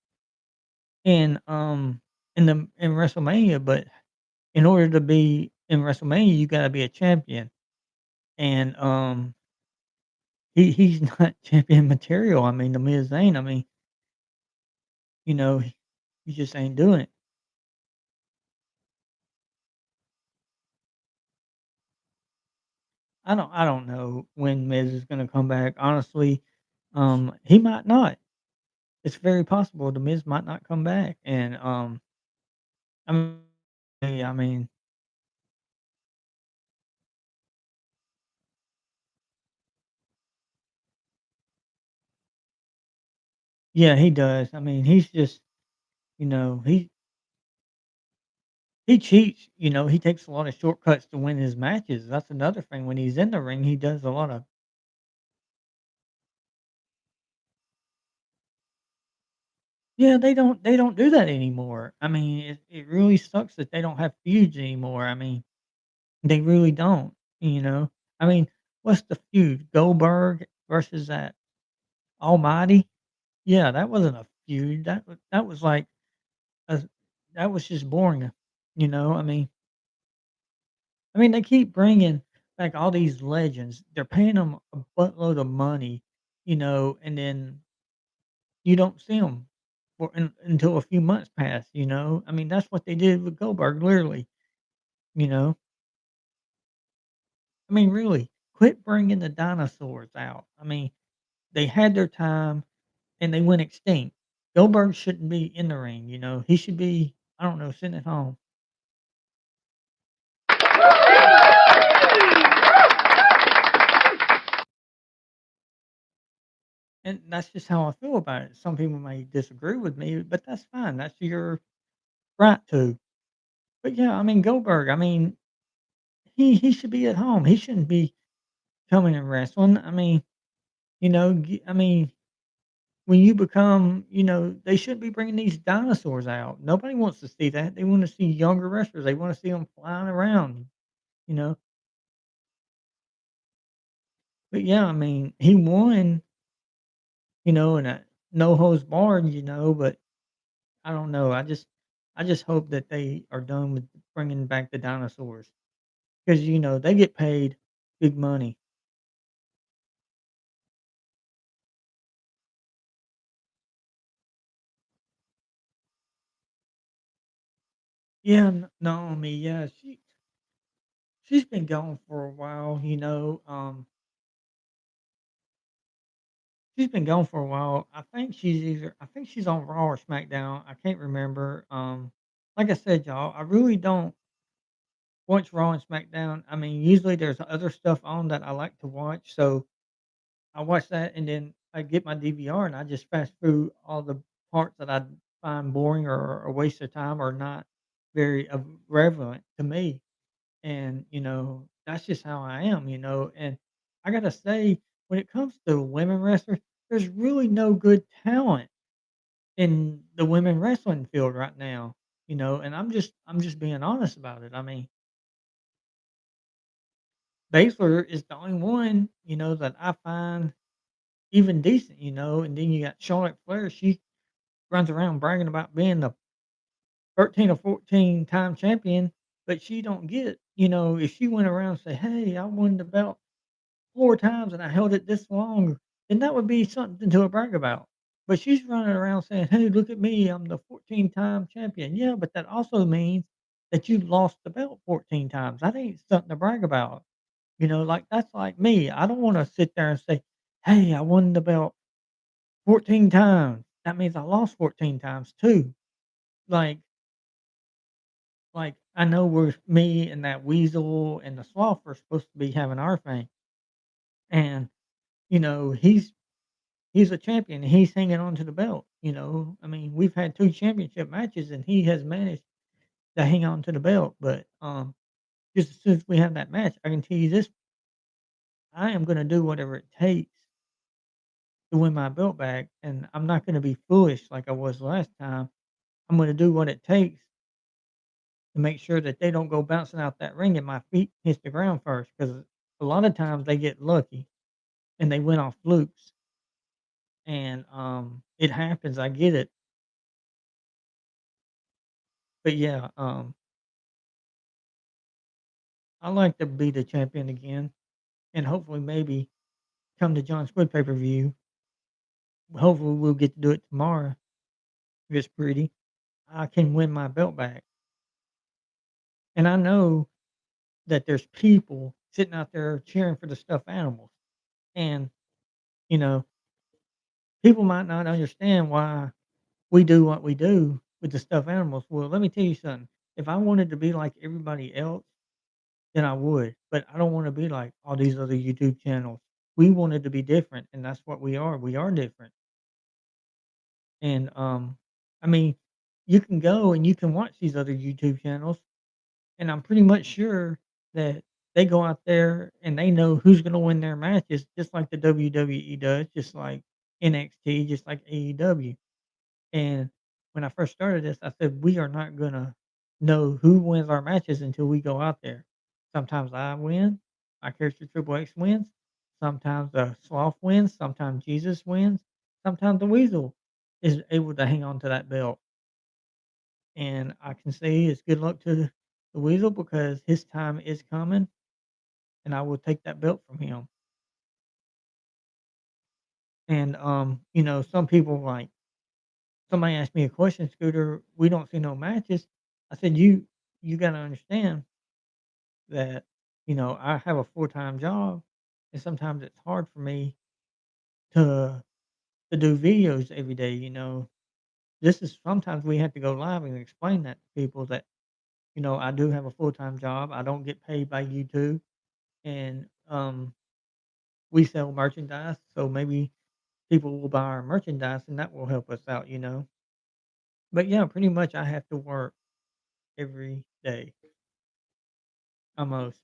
in, in WrestleMania, but in order to be in WrestleMania, you gotta be a champion, and, he's not champion material. I mean, the Miz ain't. I mean, you know, he just ain't doing it. I don't know when Miz is gonna come back, honestly. He might not. It's very possible the Miz might not come back, and, I mean I mean, yeah, he does. I mean, he's just, you know, he cheats, he takes a lot of shortcuts to win his matches. That's another thing. When he's in the ring, he does a lot of. Yeah, they don't do that anymore. I mean, it really sucks that they don't have feuds anymore. I mean, They really don't, you know? I mean, what's the feud? Goldberg versus that Almighty? Yeah, that wasn't a feud. That was like a that was just boring, you know? I mean, they keep bringing back all these legends. They're paying them a buttload of money, and then you don't see them until a few months pass, you know? I mean, that's what they did with Goldberg, literally, you know? I mean, really, quit bringing the dinosaurs out. I mean, they had their time and they went extinct. Goldberg shouldn't be in the ring, you know? He should be, I don't know, sitting at home. And that's just how I feel about it. Some people may disagree with me, but that's fine. That's your right to. But yeah, I mean, Goldberg, I mean, he should be at home. He shouldn't be coming and wrestling. I mean, I mean, when you become, they shouldn't be bringing these dinosaurs out. Nobody wants to see that. They want to see younger wrestlers. They want to see them flying around, you know. But yeah, I mean, he won, and a no holds barred, but I don't know. I just hope that they are done with bringing back the dinosaurs because they get paid big money. Yeah, Naomi. Yeah, she's been gone for a while. She's been gone for a while. I think she's on Raw or SmackDown. I can't remember. Like I said, y'all, I really don't watch Raw and SmackDown. I mean, usually there's other stuff on that I like to watch, so I watch that and then I get my DVR and I just fast through all the parts that I find boring or a waste of time or not very relevant to me. And that's just how I am. And I gotta say, when it comes to women wrestlers, there's really no good talent in the women wrestling field right now. And I'm just being honest about it. I mean, Baszler is the only one that I find even decent. And then you got Charlotte Flair. She runs around bragging about being the 13 or 14 time champion, but she don't get, if she went around and say, "Hey, I won the belt 4 times and I held it this long," then that would be something to brag about. But she's running around saying, "Hey, look at me, I'm the 14-time champion." Yeah, but that also means that you lost the belt 14 times. That ain't something to brag about. Like that's like me. I don't want to sit there and say, "Hey, I won the belt 14 times." That means I lost 14 times too. Like I know we're me and that Weasel and the Sloth are supposed to be having our thing. And, he's a champion, and he's hanging on to the belt. I mean, we've had 2 championship matches, and he has managed to hang on to the belt, but, just as soon as we have that match, I can tell you this, I am gonna do whatever it takes to win my belt back, and I'm not gonna be foolish like I was last time. I'm gonna do what it takes to make sure that they don't go bouncing out that ring and my feet hit the ground first. Because a lot of times they get lucky and they went off flukes, and, it happens, I get it, but yeah, I like to be the champion again, and hopefully maybe come to John Squid pay-per-view, hopefully we'll get to do it tomorrow if it's pretty. I can win my belt back, and I know that there's people sitting out there cheering for the stuffed animals, and, you know, people might not understand why we do what we do with the stuffed animals. Well, let me tell you something, if I wanted to be like everybody else, then I would, but I don't wanna be like all these other YouTube channels. We wanted to be different, and that's what we are. We are different. And, I mean, you can go and you can watch these other YouTube channels, and I'm pretty much sure that they go out there and they know who's gonna win their matches just like the WWE does, just like NXT, just like AEW. And when I first started this, I said, "We are not gonna know who wins our matches until we go out there." Sometimes I win, my character Triple X wins, sometimes the Sloth wins, sometimes Jesus wins, sometimes the Weasel is able to hang on to that belt, and I can say it's good luck to the Weasel because his time is coming, and I will take that belt from him. And, some people, like somebody asked me a question, "Scooter, we don't see no matches." I said, "You gotta understand that, I have a full-time job, and sometimes it's hard for me to do videos every day, This is sometimes we have to go live and explain that to people that, I do have a full-time job, I don't get paid by YouTube, and, we sell merchandise, so maybe people will buy our merchandise, and that will help us out. But, yeah, pretty much I have to work every day, almost.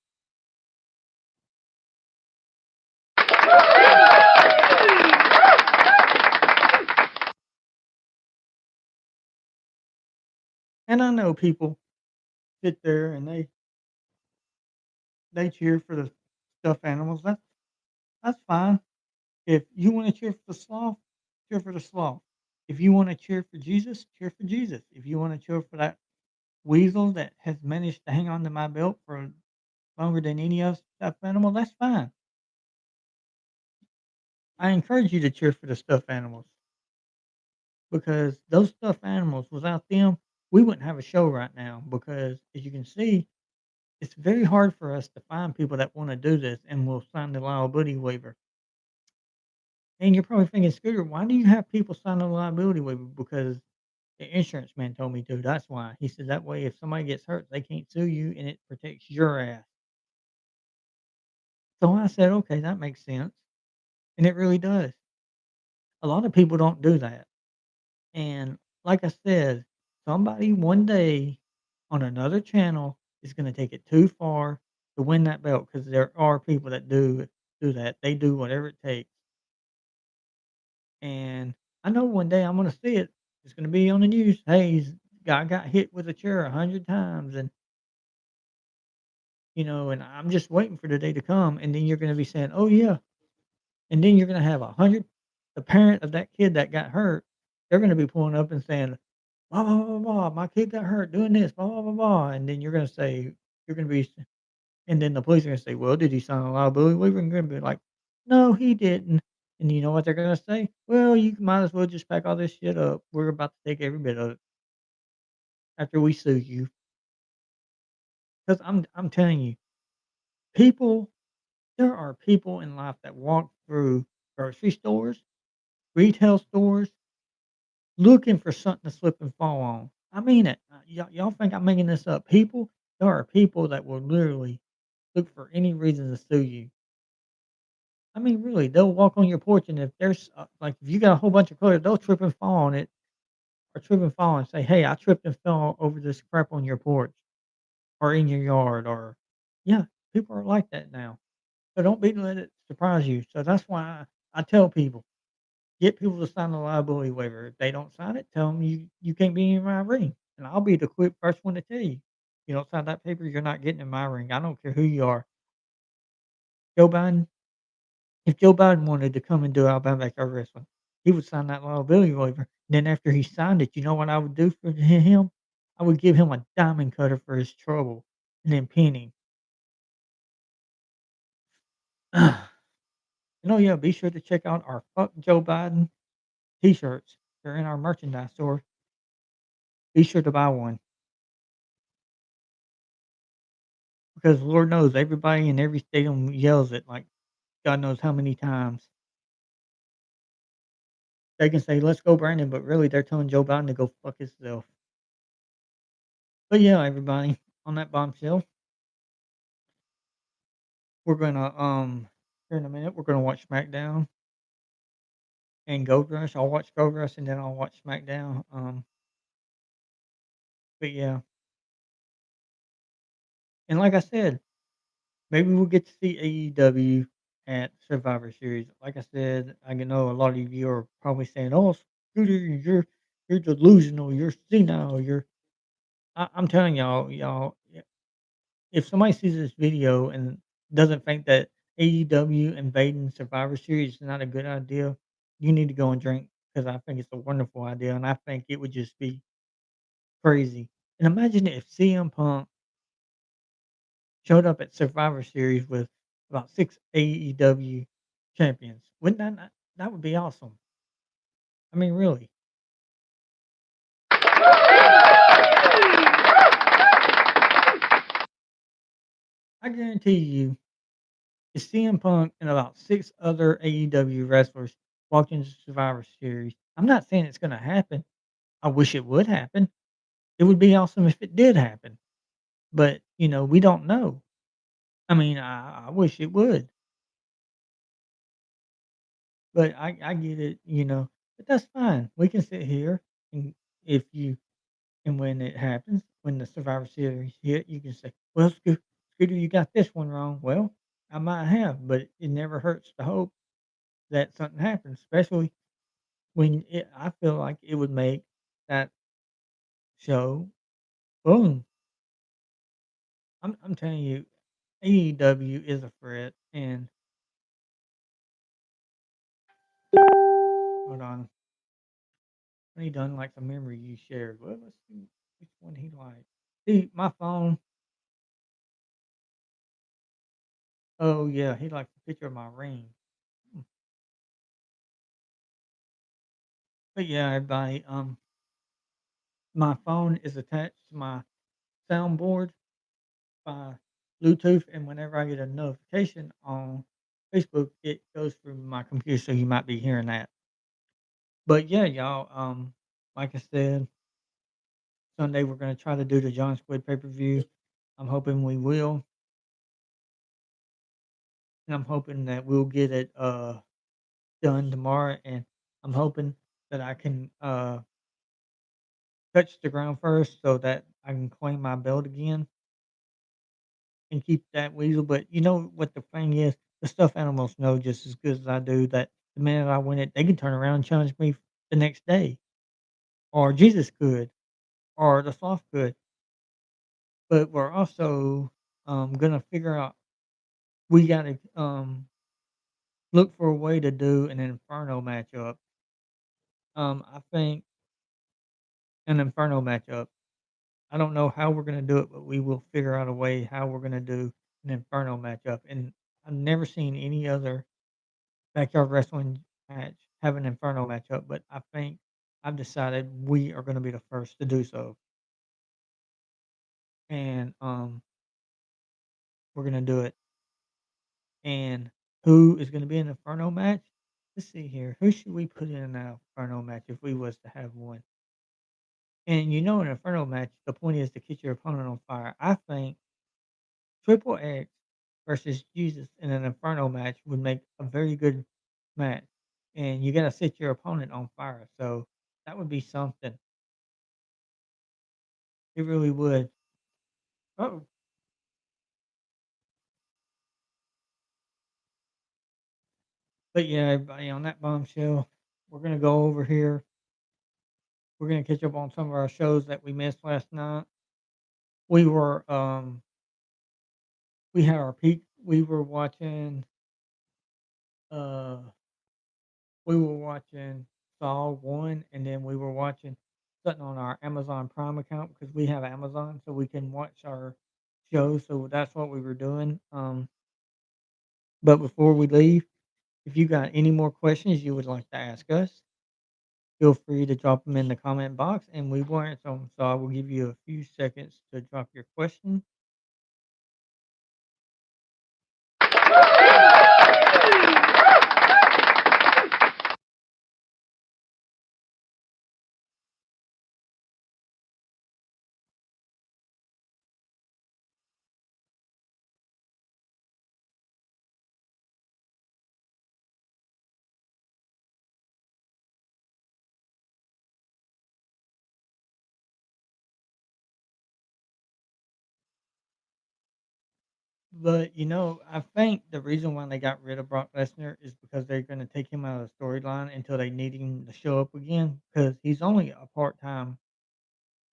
And I know people sit there and they cheer for the stuffed animals, that's fine. If you wanna cheer for the sloth, cheer for the sloth. If you wanna cheer for Jesus, cheer for Jesus. If you wanna cheer for that weasel that has managed to hang on to my belt for longer than any other stuffed animal, that's fine. I encourage you to cheer for the stuffed animals because those stuffed animals, without them, we wouldn't have a show right now because, as you can see, it's very hard for us to find people that wanna do this and will sign the liability waiver. And you're probably thinking, "Scooter, why do you have people sign a liability waiver?" Because the insurance man told me to, that's why. He said, "That way, if somebody gets hurt, they can't sue you, and it protects your ass." So I said, "Okay, that makes sense," and it really does. A lot of people don't do that, and like I said, somebody one day on another channel is gonna take it too far to win that belt because there are people that do that. They do whatever it takes, and I know one day I'm gonna see it. It's gonna be on the news. "Hey, guy got hit with a chair 100 times," and I'm just waiting for the day to come, and then you're gonna be saying, "Oh, yeah," and then you're gonna have 100 the parent of that kid that got hurt, they're gonna be pulling up and saying, "Blah, blah, blah, blah, my kid got hurt doing this, blah, blah, blah, blah," and then you're gonna be and then the police are gonna say, "Well, did he sign a liability waiver?" And you're gonna be like, "No, he didn't," and you know what they're gonna say? "Well, you might as well just pack all this shit up. We're about to take every bit of it after we sue you." Because I'm telling you, people there are people in life that walk through grocery stores, retail stores, looking for something to slip and fall on. I mean it. Y'all think I'm making this up. There are people that will literally look for any reason to sue you. I mean, really, they'll walk on your porch, and if there's like if you got a whole bunch of clutter, they'll trip and fall on it, or trip and fall and say, "Hey, I tripped and fell over this crap on your porch or in your yard," or yeah, people are like that now. So don't be let it surprise you. So that's why I tell people, get people to sign a liability waiver. If they don't sign it, tell them you can't be in my ring, and I'll be the quick first one to tell you. You don't sign that paper, you're not getting in my ring. I don't care who you are. Joe Biden, if Joe Biden wanted to come and do Alabama backyard wrestling, he would sign that liability waiver. Then after he signed it, you know what I would do for him? I would give him a diamond cutter for his trouble and then pin him. And oh yeah, be sure to check out our Fuck Joe Biden t-shirts. They're in our merchandise store. Be sure to buy one because Lord knows everybody in every stadium yells it like God knows how many times. They can say, "Let's go, Brandon," but really they're telling Joe Biden to go fuck himself. But yeah, everybody, on that bombshell, we're gonna here in a minute we're gonna watch SmackDown and Gold Rush. I'll watch Gold Rush and then I'll watch SmackDown. But yeah, and like I said, maybe we'll get to see AEW at Survivor Series. Like I said, I know a lot of you are probably saying, "Oh, Scooter, you're delusional, you're senile, you're." I'm telling y'all, if somebody sees this video and doesn't think that AEW invading Survivor Series is not a good idea, you need to go and drink because I think it's a wonderful idea, and I think it would just be crazy. And imagine if CM Punk showed up at Survivor Series with about 6 AEW champions. Wouldn't that would be awesome. I mean, really. I guarantee you, if CM Punk and about 6 other AEW wrestlers walked into Survivor Series, I'm not saying it's gonna happen. I wish it would happen. It would be awesome if it did happen, but, we don't know. I mean, I wish it would, but I get it, but that's fine. We can sit here and if you and when it happens, when the Survivor Series hit, you can say, "Well, Scooter, you got this one wrong." Well, I might have, but it never hurts to hope that something happens, especially I feel like it would make that show boom. I'm telling you, AEW is a threat, and hold on, when he done like the memory you shared. Well, let's see which one he liked. See, my phone. Oh yeah, he liked the picture of my ring. Hmm. But yeah, everybody. My phone is attached to my soundboard by Bluetooth, and whenever I get a notification on Facebook, it goes through my computer. So you might be hearing that. But yeah, y'all. Like I said, Sunday we're gonna try to do the John Squid pay per view. I'm hoping we will, and I'm hoping that we'll get it done tomorrow. And I'm hoping that I can touch the ground first so that I can claim my belt again and keep that weasel. But you know what the thing is? The stuffed animals know just as good as I do that the minute I win it, they can turn around and challenge me the next day, or Jesus could, or the sloth could. But we're also gonna figure out we gotta look for a way to do an inferno matchup. I think an inferno matchup. I don't know how we're gonna do it, but we will figure out a way how we're gonna do an inferno matchup. And I've never seen any other backyard wrestling match have an inferno matchup, but I think I've decided we are gonna be the first to do so. And we're gonna do it. And who is gonna be in the inferno match? Let's see here. Who should we put in an inferno match if we was to have one? And an inferno match, the point is to get your opponent on fire. I think Triple X versus Jesus in an inferno match would make a very good match. And you gotta set your opponent on fire. So that would be something. It really would. Oh, but yeah, everybody on that bombshell, we're gonna go over here. We're gonna catch up on some of our shows that we missed last night. We were we had our peak. Uh we were watching Saw 1, and then we were watching something on our Amazon Prime account because we have Amazon, so we can watch our shows, so that's what we were doing, but before we leave, if you got any more questions you would like to ask us, feel free to drop them in the comment box, and we will answer them. So I will give you a few seconds to drop your question. But, I think the reason why they got rid of Brock Lesnar is because they're gonna take him out of the storyline until they need him to show up again because he's only a part-time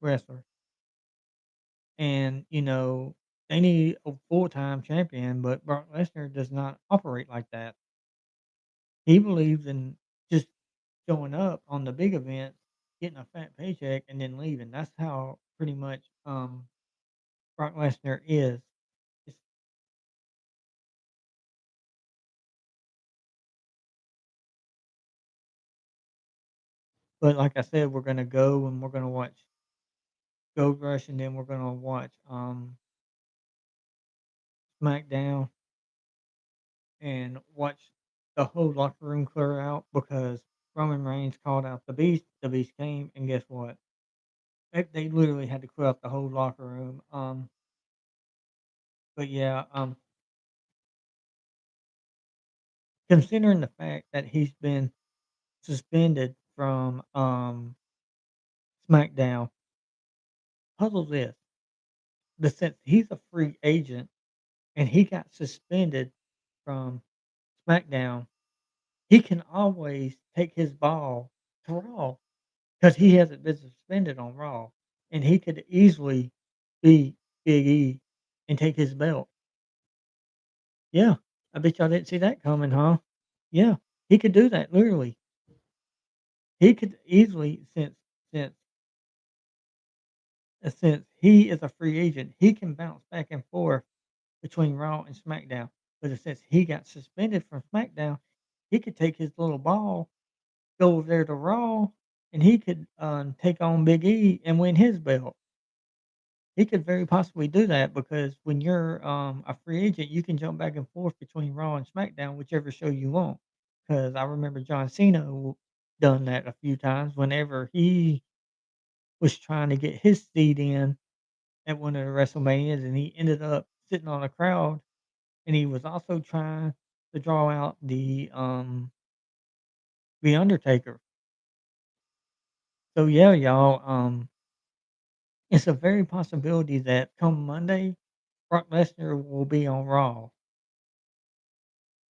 wrestler. And, They need a full-time champion, but Brock Lesnar does not operate like that. He believes in just showing up on the big events, getting a fat paycheck, and then leaving. That's how pretty much, Brock Lesnar is. It's but like I said, we're gonna go and we're gonna watch Gold Rush, and then we're gonna watch, SmackDown and watch the whole locker room clear out because Roman Reigns called out the Beast. The Beast came, and guess what? They literally had to clear out the whole locker room. But yeah, considering the fact that he's been suspended from SmackDown, puzzle this: the since he's a free agent and he got suspended from SmackDown, he can always take his ball to Raw because he hasn't been suspended on Raw, and he could easily beat Big E and take his belt. Yeah, I bet y'all didn't see that coming, huh? Yeah, he could do that literally. He could easily since he is a free agent, he can bounce back and forth between Raw and SmackDown. But since he got suspended from SmackDown, he could take his little ball, go over there to Raw, and he could take on Big E and win his belt. He could very possibly do that because when you're a free agent, you can jump back and forth between Raw and SmackDown, whichever show you want. Because I remember John Cena done that a few times whenever he was trying to get his seat in at one of the WrestleManias, and he ended up sitting on a crowd, and he was also trying to draw out the Undertaker. So yeah, y'all, it's a very possibility that come Monday, Brock Lesnar will be on Raw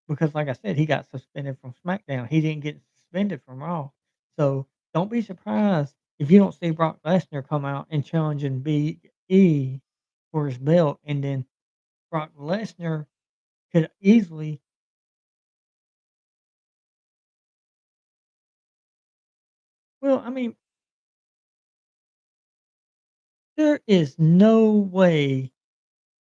because, like I said, he got suspended from SmackDown. He didn't get suspended from Raw, so don't be surprised if you don't see Brock Lesnar come out and challenging Big E for his belt, and then Brock Lesnar could easily. Well, I mean, there is no way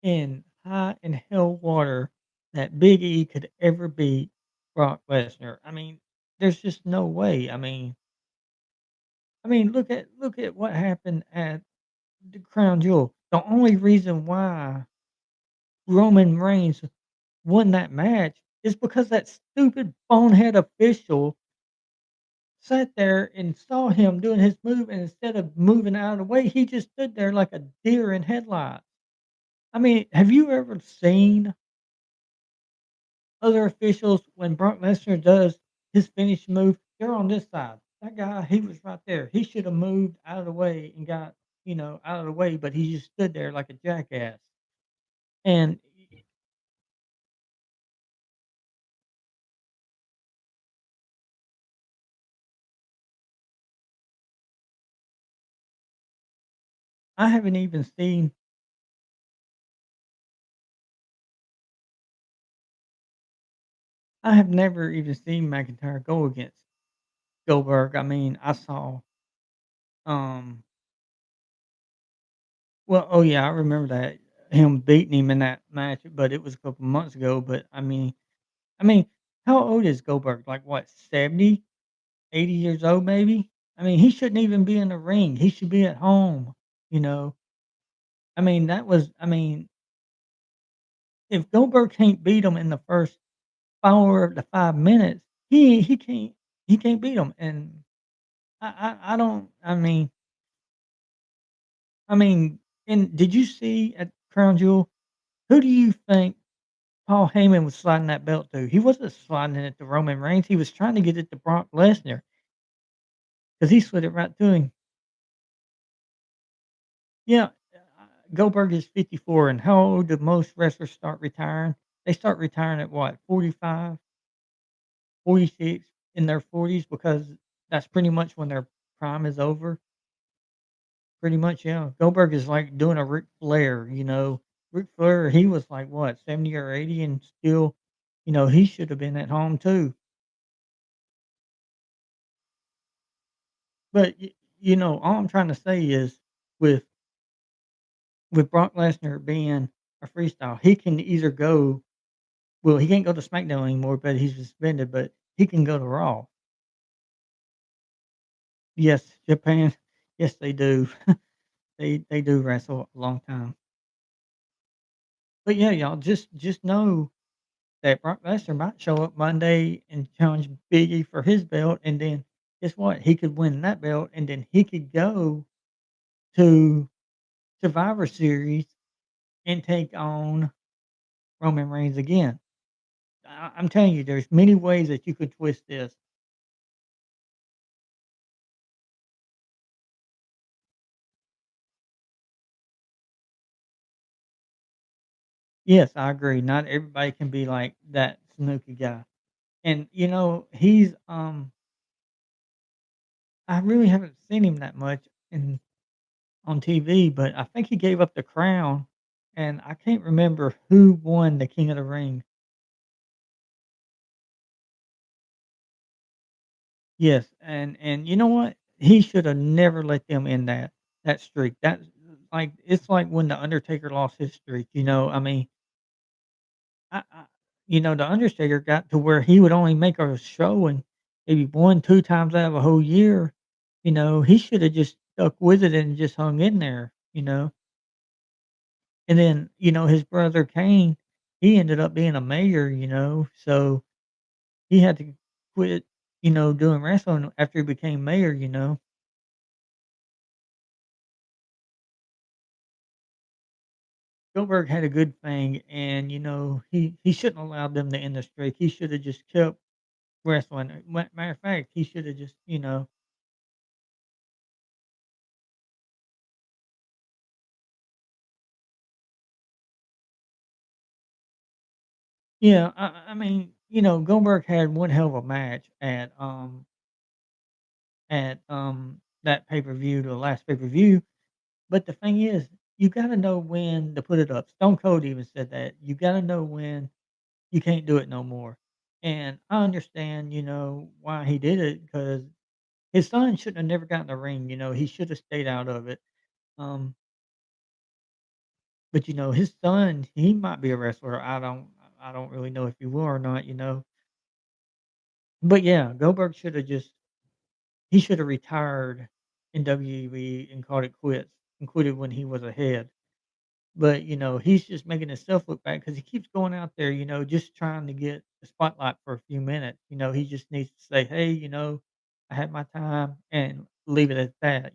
in high and hell water that Big E could ever beat Brock Lesnar. I mean, there's just no way. I mean, look at what happened at the Crown Jewel. The only reason why Roman Reigns won that match is because that stupid bonehead official sat there and saw him doing his move, and instead of moving out of the way, he just stood there like a deer in headlights. I mean, have you ever seen other officials when Brock Lesnar does his finish move? They're on this side. That guy, he was right there. He should have moved out of the way and got, out of the way, but he just stood there like a jackass. And I haven't even seen, I have never even seen McIntyre go against Goldberg. I mean, I saw, um, well, oh yeah, I remember that him beating him in that match, but it was a couple months ago. But I mean, how old is Goldberg? Like what, 70, 80 years old, maybe? I mean, he shouldn't even be in the ring. He should be at home. You know, I mean, if Goldberg can't beat him in the first 4 to 5 minutes, he can't beat him. And I don't. I mean, and did you see at Crown Jewel? Who do you think Paul Heyman was sliding that belt to? He wasn't sliding it to Roman Reigns. He was trying to get it to Brock Lesnar because he slid it right to him. Yeah, Goldberg is 54, and how old do most wrestlers start retiring? They start retiring at what, 45, 46, in their 40s because that's pretty much when their prime is over. Pretty much, yeah. Goldberg is like doing a Ric Flair. Ric Flair, he was like, what, 70 or 80 and still, he should have been at home too. But, all I'm trying to say is with Brock Lesnar being a freestyle, he can either go well, he can't go to SmackDown anymore, but he's suspended, but he can go to Raw. Yes, Japan. Yes, they do. They do wrestle a long time. But yeah, y'all just know that Brock Lesnar might show up Monday and challenge Biggie for his belt, and then guess what? He could win that belt, and then he could go to Survivor Series and take on Roman Reigns again. I'm telling you, there's many ways that you could twist this. Yes, I agree. Not everybody can be like that Snooki guy. And I really haven't seen him that much in on TV, but I think he gave up the crown, and I can't remember who won the King of the Ring. Yes, and you know what? He should have never let them in that streak. That's like it's like when the Undertaker lost his streak. I mean, the Undertaker got to where he would only make a show and maybe 1, 2 times out of a whole year. He should have just stuck with it and just hung in there. And then, his brother Kane, he ended up being a mayor, so he had to quit, doing wrestling after he became mayor. Goldberg had a good thing, and, he shouldn't have allowed them to end the streak. He should have just kept wrestling. Matter of fact, he should have just. Yeah, I mean, Goldberg had one hell of a match at that pay-per-view, the last pay-per-view, but the thing is, you gotta know when to put it up. Stone Cold even said that. You gotta know when you can't do it no more. And I understand, why he did it because his son shouldn't have never gotten in the ring, he should have stayed out of it. Um, but his son, he might be a wrestler. I don't really know if he will or not. But yeah, Goldberg should have just he should have retired in WWE and called it quits and quit it when he was ahead. But, he's just making himself look bad because he keeps going out there, just trying to get the spotlight for a few minutes. He just needs to say, "Hey, I had my time," and leave it at that.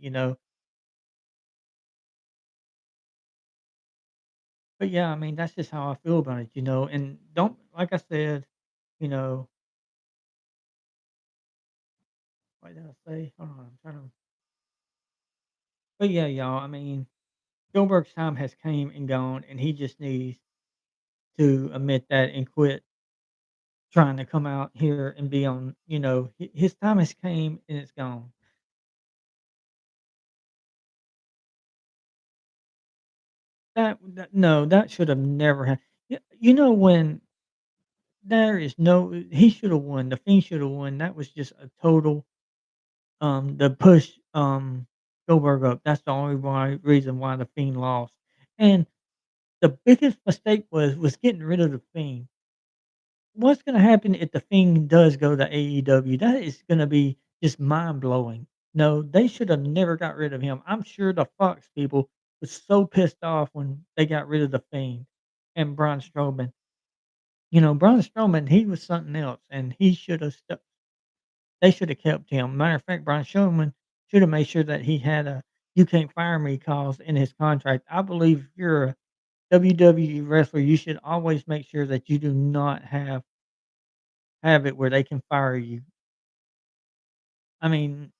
But yeah, I mean, that's just how I feel about it, and don't like I said, you know, what did I say? Hold on, I'm trying to but yeah, y'all, I mean, Goldberg's time has came and gone, and he just needs to admit that and quit trying to come out here and be on, his time has came and it's gone. That no, that should have never happened. When there is no he should have won, the Fiend should have won. That was just a total the push Goldberg up. That's the only reason why the Fiend lost. And the biggest mistake was getting rid of the Fiend. What's gonna happen if the Fiend does go to AEW? That is gonna be just mind blowing. No, they should have never got rid of him. I'm sure the Fox people was so pissed off when they got rid of the Fiend and Braun Strowman. Braun Strowman, he was something else, and he should have stuck. They should have kept him. Matter of fact, Braun Strowman should have made sure that he had a "you can't fire me" clause in his contract. I believe if you're a WWE wrestler, you should always make sure that you do not have it where they can fire you. I mean,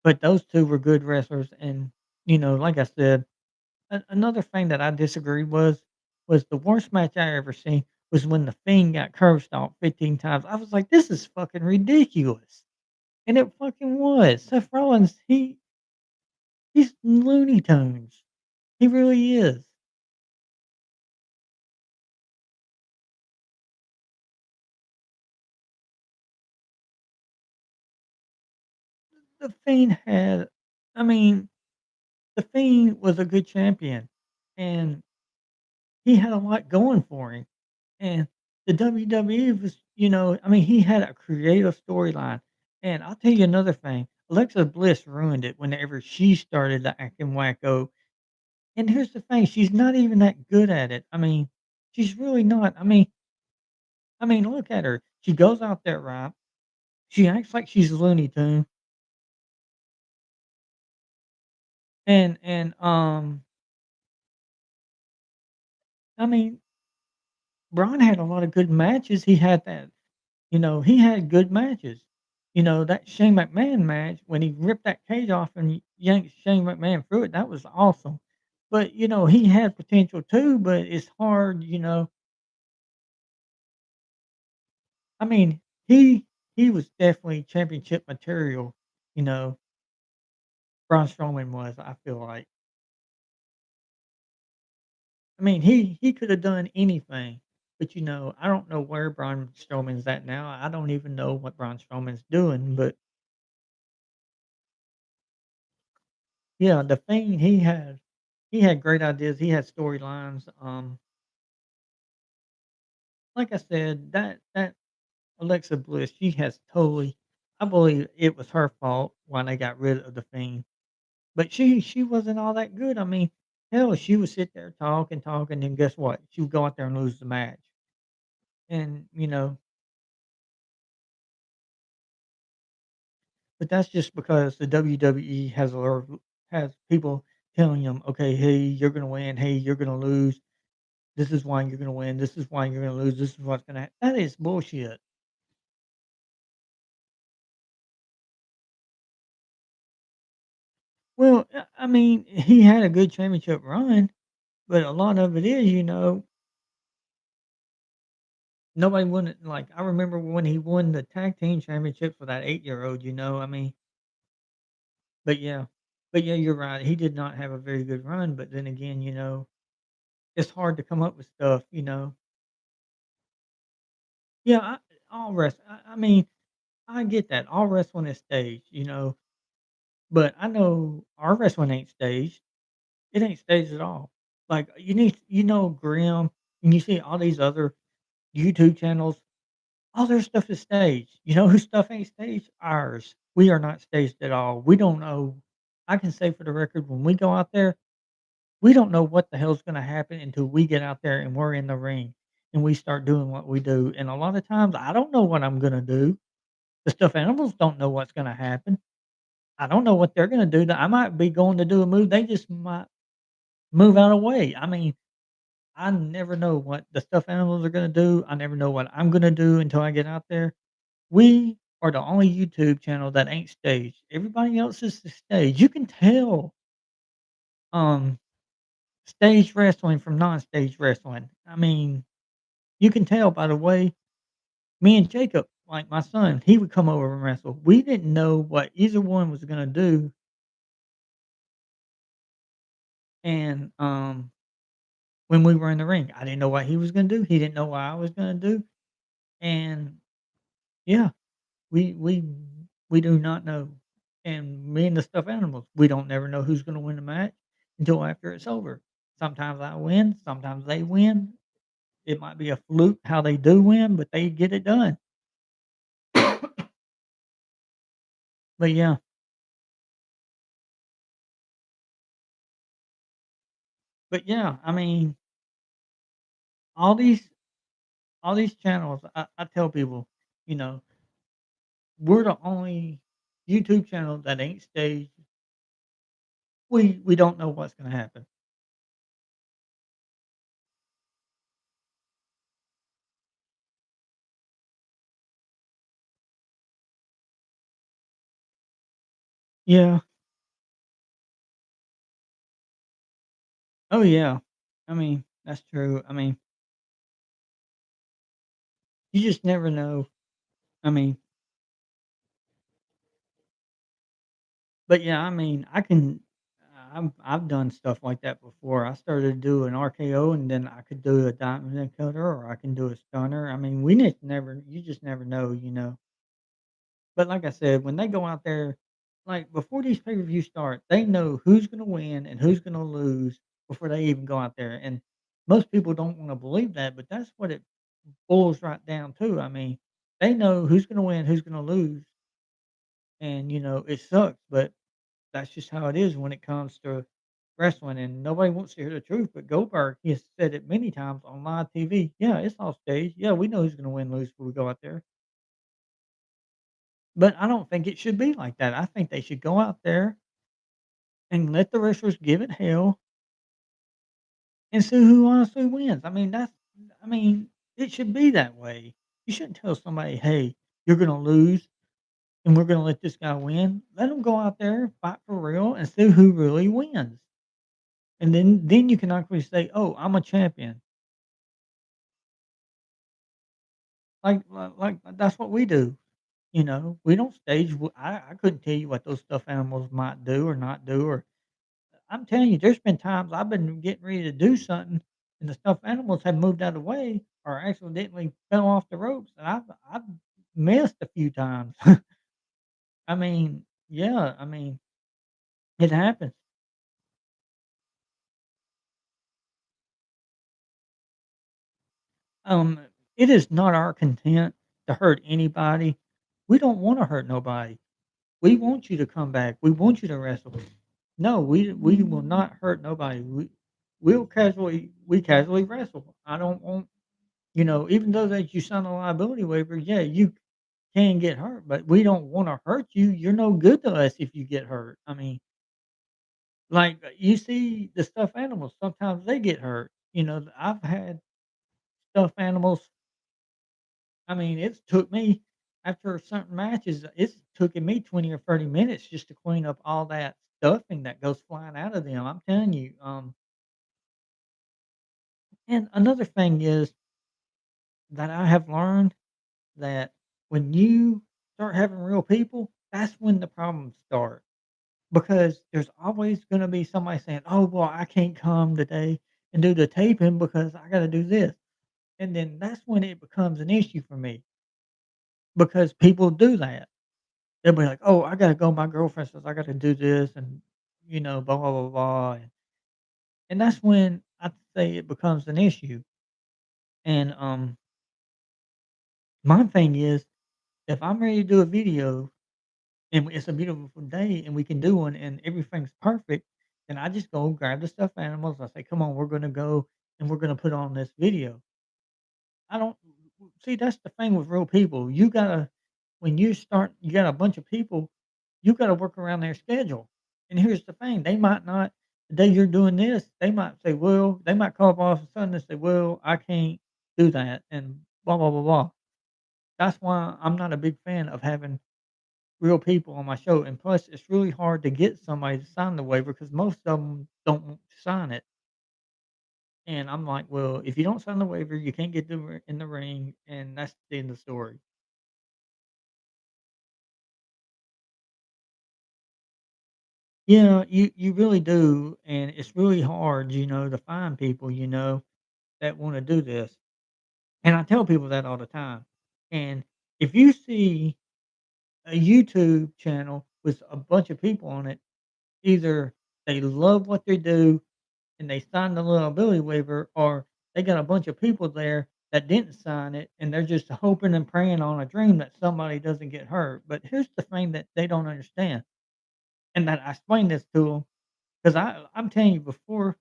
but those 2 were good wrestlers and, like I said, another thing that I disagreed was the worst match I ever seen was when The Fiend got curb stomped 15 times. I was like, "This is fucking ridiculous." And it fucking was. Seth Rollins, he's Looney Tunes. He really is. The Fiend had I mean, The Fiend was a good champion, and he had a lot going for him, and the WWE was I mean, he had a creative storyline, and I'll tell you another thing, Alexa Bliss ruined it whenever she started to acting wacko, and here's the thing, she's not even that good at it, I mean, she's really not, I mean, look at her, she goes out there, right, she acts like she's a Looney Tune, and I mean, Braun had a lot of good matches, he had that he had good matches. That Shane McMahon match, when he ripped that cage off and yanked Shane McMahon through it, that was awesome. But, he had potential too, but it's hard, I mean, he was definitely championship material, you know, Braun Strowman was, I feel like. I mean, he could have done anything, but, I don't know where Braun Strowman's at now. I don't even know what Braun Strowman's doing, but yeah, the thing he had great ideas, he had storylines, like I said, that Alexa Bliss, she has totally I believe it was her fault when they got rid of The Fiend, but she wasn't all that good, I mean, hell, she would sit there talk and talk, and then guess what? She would go out there and lose the match, and, but that's just because the WWE has a lot of has people telling them, "Okay, hey, you're gonna win. Hey, you're gonna lose. This is why you're gonna win. This is why you're gonna lose. This is what's gonna That is bullshit. Well, I mean, he had a good championship run, but a lot of it is, nobody won it. Like, I remember when he won the tag team championships with that 8-year-old, I mean, but yeah, you're right. He did not have a very good run, but then again, it's hard to come up with stuff, Yeah, all I mean, I get that. All wrestling is staged, but I know our wrestling ain't staged. It ain't staged at all. Like, Grimm, and you see all these other YouTube channels, all their stuff is staged. You know whose stuff ain't staged? Ours. We are not staged at all. We don't know. I can say for the record, when we go out there, we don't know what the hell's gonna happen until we get out there and we're in the ring and we start doing what we do. And a lot of times I don't know what I'm gonna do. The stuffed animals don't know what's gonna happen. I don't know what they're gonna do. I might be going to do a move. They just might move out of the way. I mean, I never know what the stuffed animals are gonna do. I never know what I'm gonna do until I get out there. We are the only YouTube channel that ain't staged. Everybody else is the stage. You can tell, um, stage wrestling from non-stage wrestling. I mean, you can tell by the way me and Jacob, like my son, he would come over and wrestle. We didn't know what either one was gonna do, and, when we were in the ring, I didn't know what he was gonna do. He didn't know what I was gonna do, and yeah. We we do not know, and me and the stuffed animals, we don't never know who's gonna win the match until after it's over. Sometimes I win, sometimes they win. It might be a fluke how they do win, but they get it done. But yeah, I mean, all these all these channels, I tell people, you know, we're the only YouTube channel that ain't staged. We don't know what's gonna happen. Yeah. Oh, yeah. I mean, that's true. I mean, you just never know. I mean, but yeah, I mean, I've done stuff like that before. I started to do an RKO and then I could do a diamond cutter or I can do a stunner. I mean, we just never you just never know, But like I said, when they go out there like, before these pay-per-views start, they know who's gonna win and who's gonna lose before they even go out there, and most people don't wanna believe that, but that's what it boils right down to. I mean, they know who's gonna win, who's gonna lose, and, it sucks, but that's just how it is when it comes to wrestling, and nobody wants to hear the truth, but Goldberg, he has said it many times on live TV, "Yeah, it's all staged. Yeah, we know who's gonna win, lose before we go out there." But I don't think it should be like that. I think they should go out there and let the wrestlers give it hell and see who honestly wins. I mean, it should be that way. You shouldn't tell somebody, "Hey, you're gonna lose, and we're gonna let this guy win." Let them go out there, fight for real, and see who really wins. And then you can actually say, "Oh, I'm a champion." Like, that's what we do, We don't stage I couldn't tell you what those stuffed animals might do or not do, or I'm telling you, there's been times I've been getting ready to do something, and the stuffed animals have moved out of the way or accidentally fell off the ropes, and I've missed a few times. Yeah, it happens. Um, it is not our content to hurt anybody. We don't wanna hurt nobody. We want you to come back. We want you to wrestle. No, we will not hurt nobody. We casually wrestle. I don't want even though that you sign a liability waiver, yeah, you can get hurt, but we don't want to hurt you. You're no good to us if you get hurt. You see the stuffed animals, sometimes they get hurt. I've had stuffed animals. It's took me after certain matches, it's taken me 20 or 30 minutes just to clean up all that stuffing that goes flying out of them. I'm telling you. And another thing is that I have learned that when you start having real people, that's when the problems start. Because there's always going to be somebody saying, "Oh, well, I can't come today and do the taping because I got to do this." And then that's when it becomes an issue for me because people do that. They'll be like, "Oh, I gotta go. My girlfriend says I gotta do this," and blah blah blah blah. And that's when I say it becomes an issue. And my thing is, if I'm ready to do a video and it's a beautiful day and we can do one and everything's perfect, then I just go grab the stuffed animals. I say, "Come on, we're gonna go and we're gonna put on this video." I don't see that's the thing with real people. You gotta when you got a bunch of people, you gotta work around their schedule. And here's the thing, they might not the day you're doing this, they might say, "Well," they might call up all of a sudden and say, "Well, I can't do that," and blah blah blah blah. That's why I'm not a big fan of having real people on my show. And plus it's really hard to get somebody to sign the waiver because most of them don't want to sign it. And I'm like, "Well, if you don't sign the waiver, you can't get in the ring," and that's the end of the story. Yeah, you really do, and it's really hard, to find people, that wanna do this, and I tell people that all the time, and if you see a YouTube channel with a bunch of people on it, either they love what they do and they signed the liability waiver, or they got a bunch of people there that didn't sign it, and they're just hoping and praying on a dream that somebody doesn't get hurt. But here's the thing that they don't understand, and that I explained this to them because I'm telling you, before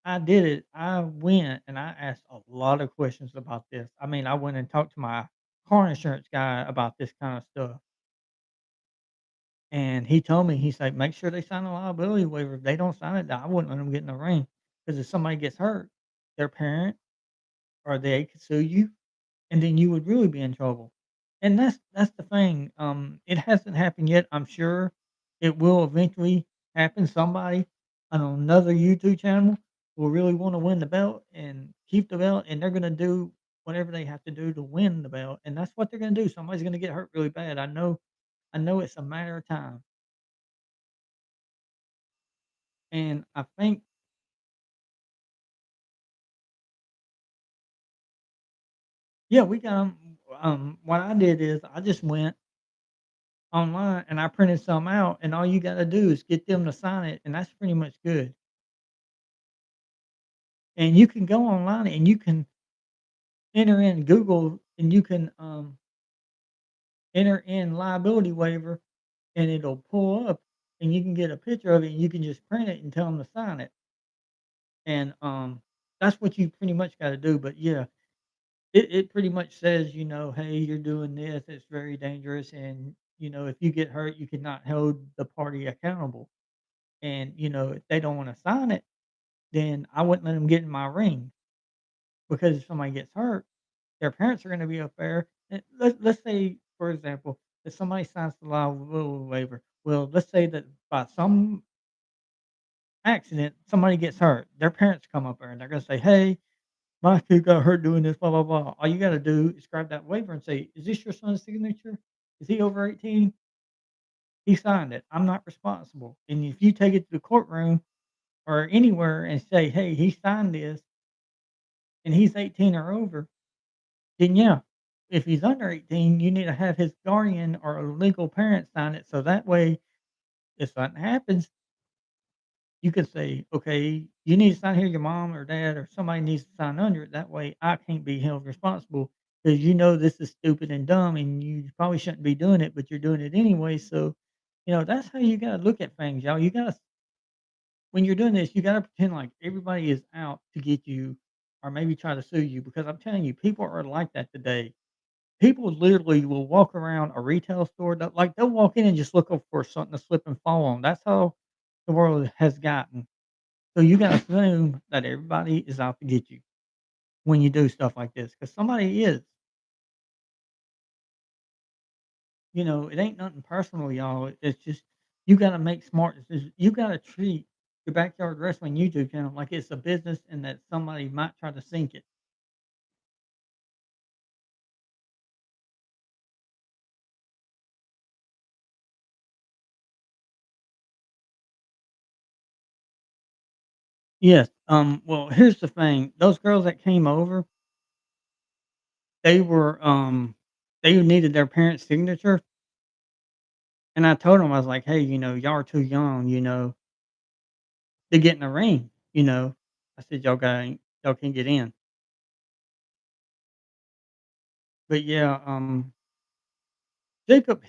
I did it, I went and I asked a lot of questions about this. I went and talked to my car insurance guy about this kind of stuff, and he told me, he's like, "Make sure they sign a liability waiver. If they don't sign it, I wouldn't let them get in the ring because if somebody gets hurt, their parent or they could sue you, and then you would really be in trouble." And that's the thing. It hasn't happened yet. I'm sure it will eventually happen. Somebody on another YouTube channel will really want to win the belt and keep the belt, and they're going to do whatever they have to do to win the belt, and that's what they're going to do. Somebody's going to get hurt really bad. I know it's a matter of time, and I think yeah, we got 'em. What I did is I just went. online, and I printed some out, and all you gotta do is get them to sign it, and that's pretty much good. And you can go online and you can enter in Google and you can, enter in liability waiver, and it'll pull up, and you can get a picture of it, and you can just print it and tell them to sign it. And, that's what you pretty much gotta do, but yeah, it pretty much says, "Hey, you're doing this, it's very dangerous, and, if you get hurt, you cannot hold the party accountable." And, if they don't wanna sign it, then I wouldn't let them get in my ring, because if somebody gets hurt, their parents are gonna be up there. And let's say, for example, that somebody signs the liability waiver. Well, let's say that by some accident, somebody gets hurt. Their parents come up there and they're gonna say, "Hey, my kid got hurt doing this, blah, blah, blah." All you gotta do is grab that waiver and say, "Is this your son's signature? Is he over 18? He signed it. I'm not responsible." And if you take it to the courtroom or anywhere and say, "Hey, he signed this and he's 18 or over," then yeah. If he's under 18, you need to have his guardian or a legal parent sign it, so that way, if something happens, you can say, "Okay, you need to sign here, your mom or dad or somebody needs to sign under it, that way I can't be held responsible because this is stupid and dumb and you probably shouldn't be doing it, but you're doing it anyway." So, that's how you gotta look at things, y'all. You gotta When you're doing this, you gotta pretend like everybody is out to get you or maybe try to sue you, because I'm telling you, people are like that today. People literally will walk around a retail store, they'll walk in and just look up for something to slip and fall on. That's how the world has gotten. So you gotta assume that everybody is out to get you when you do stuff like this, because somebody is. It ain't nothing personal, y'all. It's just you gotta make smart decisions. You gotta treat your backyard wrestling YouTube channel like it's a business and that somebody might try to sink it. Yes. Well, here's the thing. Those girls that came over, they were, they needed their parents' signature, and I told them, I was like, "Hey, y'all are too young, to get in the ring." I said, y'all can't get in." But yeah, Jacob,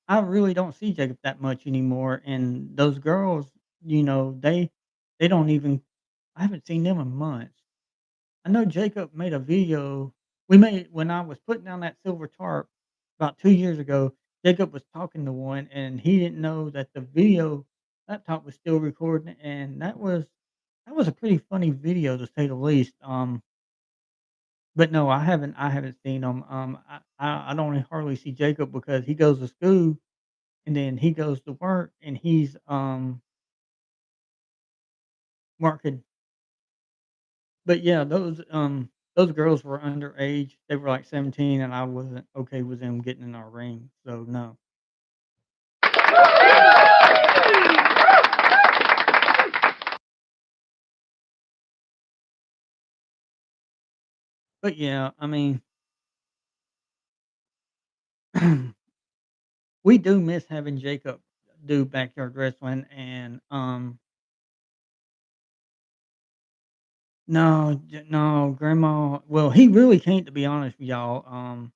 I really don't see Jacob that much anymore, and those girls, they don't even I haven't seen them in months. I know Jacob made a video we made when I was putting down that silver tarp about 2 years ago. Jacob was talking to one, and he didn't know that the video laptop was still recording, and that was a pretty funny video to say the least. But no, I haven't seen him. I don't hardly see Jacob because he goes to school and then he goes to work and he's working. But yeah, those girls were underage. They were like 17 and I wasn't okay with them getting in our ring. So no. But yeah, I mean, we do miss having Jacob do backyard wrestling and no, grandma, well, he really can't, to be honest with y'all.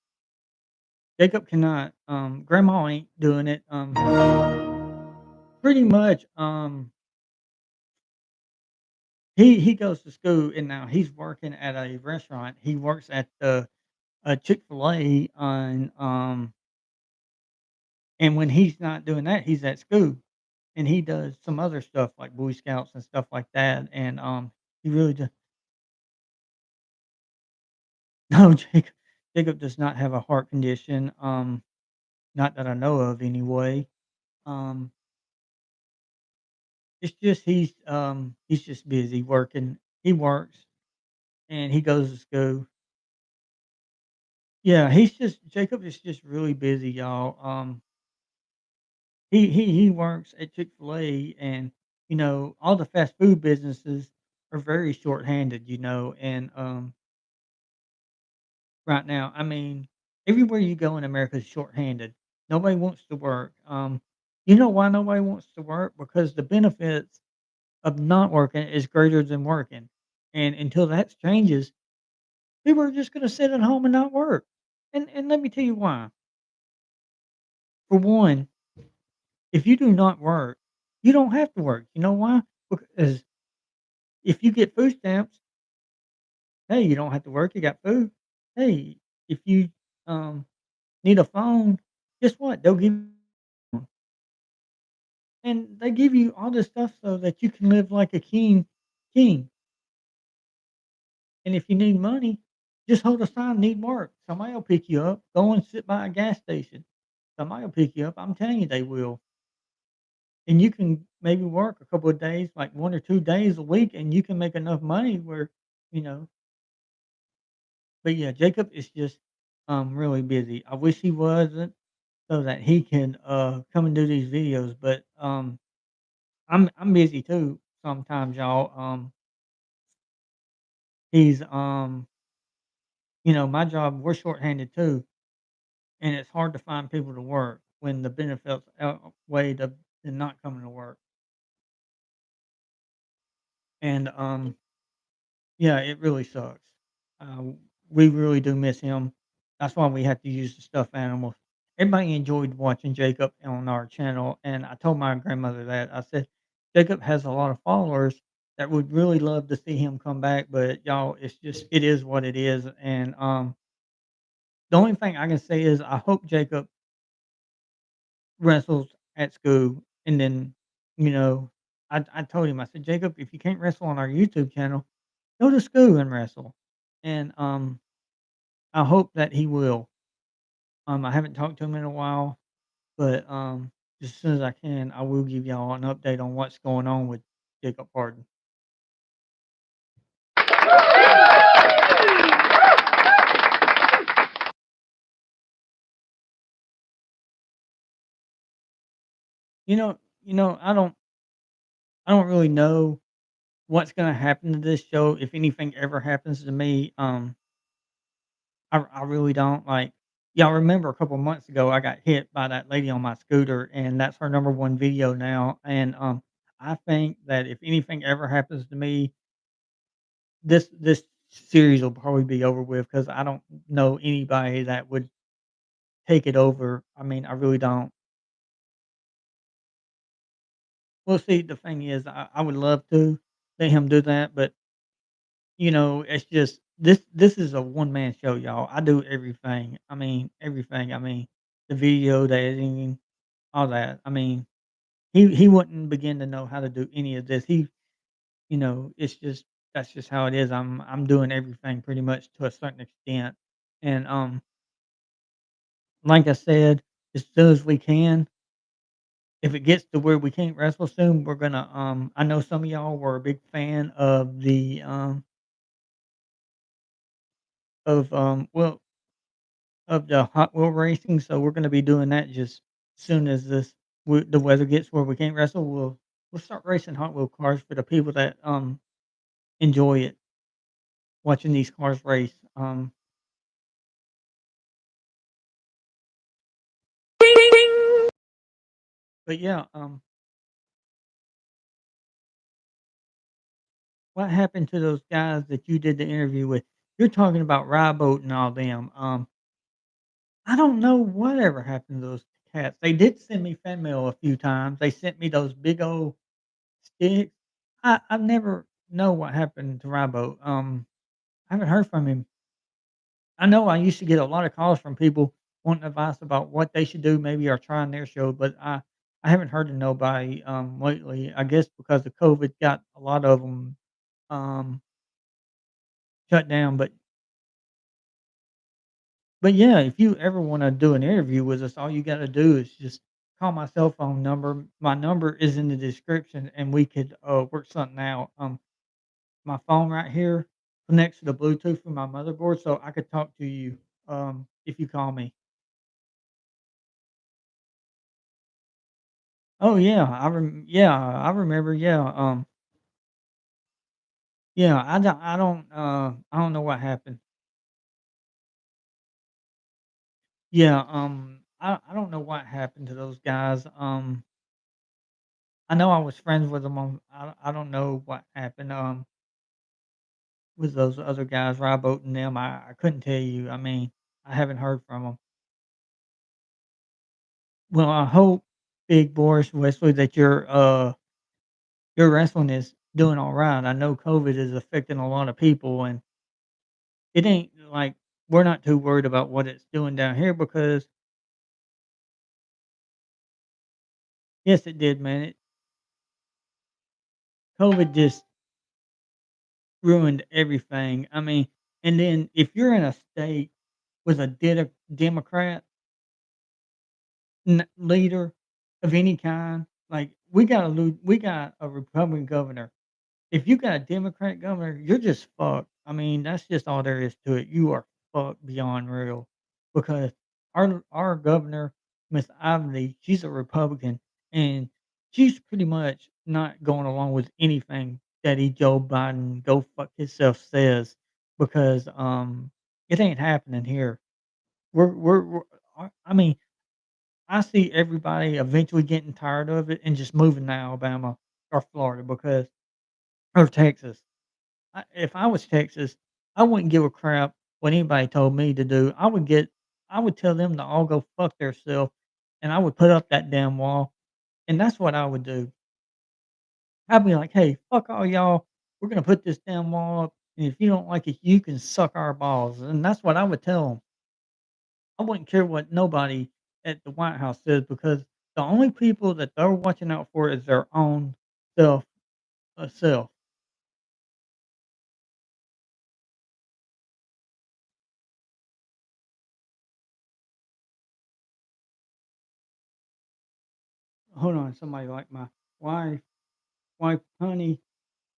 Jacob cannot, grandma ain't doing it. Pretty much, he goes to school and now he's working at a restaurant. He works at the Chick-fil-A and when he's not doing that, he's at school and he does some other stuff like Boy Scouts and stuff like that. And he really just no, Jacob does not have a heart condition. Not that I know of anyway. Um, it's just he's just busy working. He works and he goes to school. Yeah, Jacob is just really busy, y'all. He works at Chick-fil-A and, all the fast food businesses are very short-handed, and, right now, I mean, everywhere you go in America is short-handed. Nobody wants to work. You know why nobody wants to work? Because the benefits of not working is greater than working. And until that changes, people are just gonna sit at home and not work. And let me tell you why. For one, if you do not work, you don't have to work. You know why? Because if you get food stamps, hey, you don't have to work, you got food. Hey, if you um need a phone, guess what? They'll give you and they give you all this stuff so that you can live like a king. And if you need money, just hold a sign, need work. Somebody will pick you up. Go and sit by a gas station. Somebody will pick you up. I'm telling you they will. And you can maybe work a couple of days, like 1 or 2 days a week, and you can make enough money where, you know. But yeah, Jacob is just really busy. I wish he wasn't so that he can come and do these videos. But I'm busy too sometimes, y'all. He's my job, we're shorthanded too, and it's hard to find people to work when the benefits outweigh the not coming to work. And yeah, it really sucks. Uh, we really do miss him. That's why we have to use the stuffed animals. Everybody enjoyed watching Jacob on our channel, and I told my grandmother that. I said, Jacob has a lot of followers that would really love to see him come back, but y'all, it is what it is. And the only thing I can say is I hope Jacob wrestles at school, and then, you know, I told him, I said, "Jacob, if you can't wrestle on our YouTube channel, go to school and wrestle." And, I hope that he will. I haven't talked to him in a while, but, as soon as I can, I will give y'all an update on what's going on with Jacob Harden. I don't really know what's gonna happen to this show if anything ever happens to me. I really don't, like y'all remember a couple months ago, I got hit by that lady on my scooter, and that's her number 1 video now, and, I think that if anything ever happens to me, this series will probably be over with because I don't know anybody that would take it over. I mean, I really don't. Well, see, the thing is, I would love to let him do that, but it's just this is a one man show, y'all. I do everything. I mean, everything. I mean, the video, the editing, all that. I mean, he wouldn't begin to know how to do any of this. It's just that's just how it is. I'm doing everything pretty much to a certain extent, and like I said, as soon as we can, if it gets to where we can't wrestle soon, we're gonna. I know some of y'all were a big fan of the well, of the Hot Wheel racing, so we're gonna be doing that just soon as the weather gets where we can't wrestle. We'll start racing Hot Wheel cars for the people that enjoy it, watching these cars race. But yeah, what happened to those guys that you did the interview with? You're talking about Ryboat and all them. I don't know whatever happened to those cats. They did send me fan mail a few times. They sent me those big old sticks. I never know what happened to Ryboat. I haven't heard from him. I know I used to get a lot of calls from people wanting advice about what they should do, maybe or trying their show, but I haven't heard of nobody lately. I guess because of COVID got a lot of them um, shut down. But yeah, if you ever wanna do an interview with us, all you gotta do is just call my cell phone number. My number is in the description, and we could, work something out. My phone right here connects to the Bluetooth from my motherboard, so I could talk to you, if you call me. Oh, yeah, I remember, yeah, yeah, I don't know what happened. Yeah, I don't know what happened to those guys. I know I was friends with them on I don't know what happened, with those other guys, Ryboat and them. I couldn't tell you. I mean, I haven't heard from them. Well, I hope, Big Boris Wesley, that your wrestling is doing alright. I know COVID is affecting a lot of people, and it ain't like we're not too worried about what it's doing down here because yes, it did, man. COVID just ruined everything. I mean, and then if you're in a state with a Democrat leader of any kind, like we got a Republican governor. If you got a Democrat governor, you're just fucked. I mean, that's just all there is to it. You are fucked beyond real because our governor, Miss Ivy, she's a Republican, and she's pretty much not going along with anything that Joe Biden go fuck himself says because it ain't happening here. We're I mean, I see everybody eventually getting tired of it and just moving to Alabama or Florida because or Texas. If I was Texas, I wouldn't give a crap what anybody told me to do. I would tell them to all go fuck theirself, and I would put up that damn wall, and that's what I would do. I'd be like, "Hey, fuck all y'all. We're gonna put this damn wall up, and if you don't like it, you can suck our balls." And that's what I would tell them. I wouldn't care what nobody at the White House says because the only people that they're watching out for is their own self self. Hold on, somebody like my wife, wife, honey.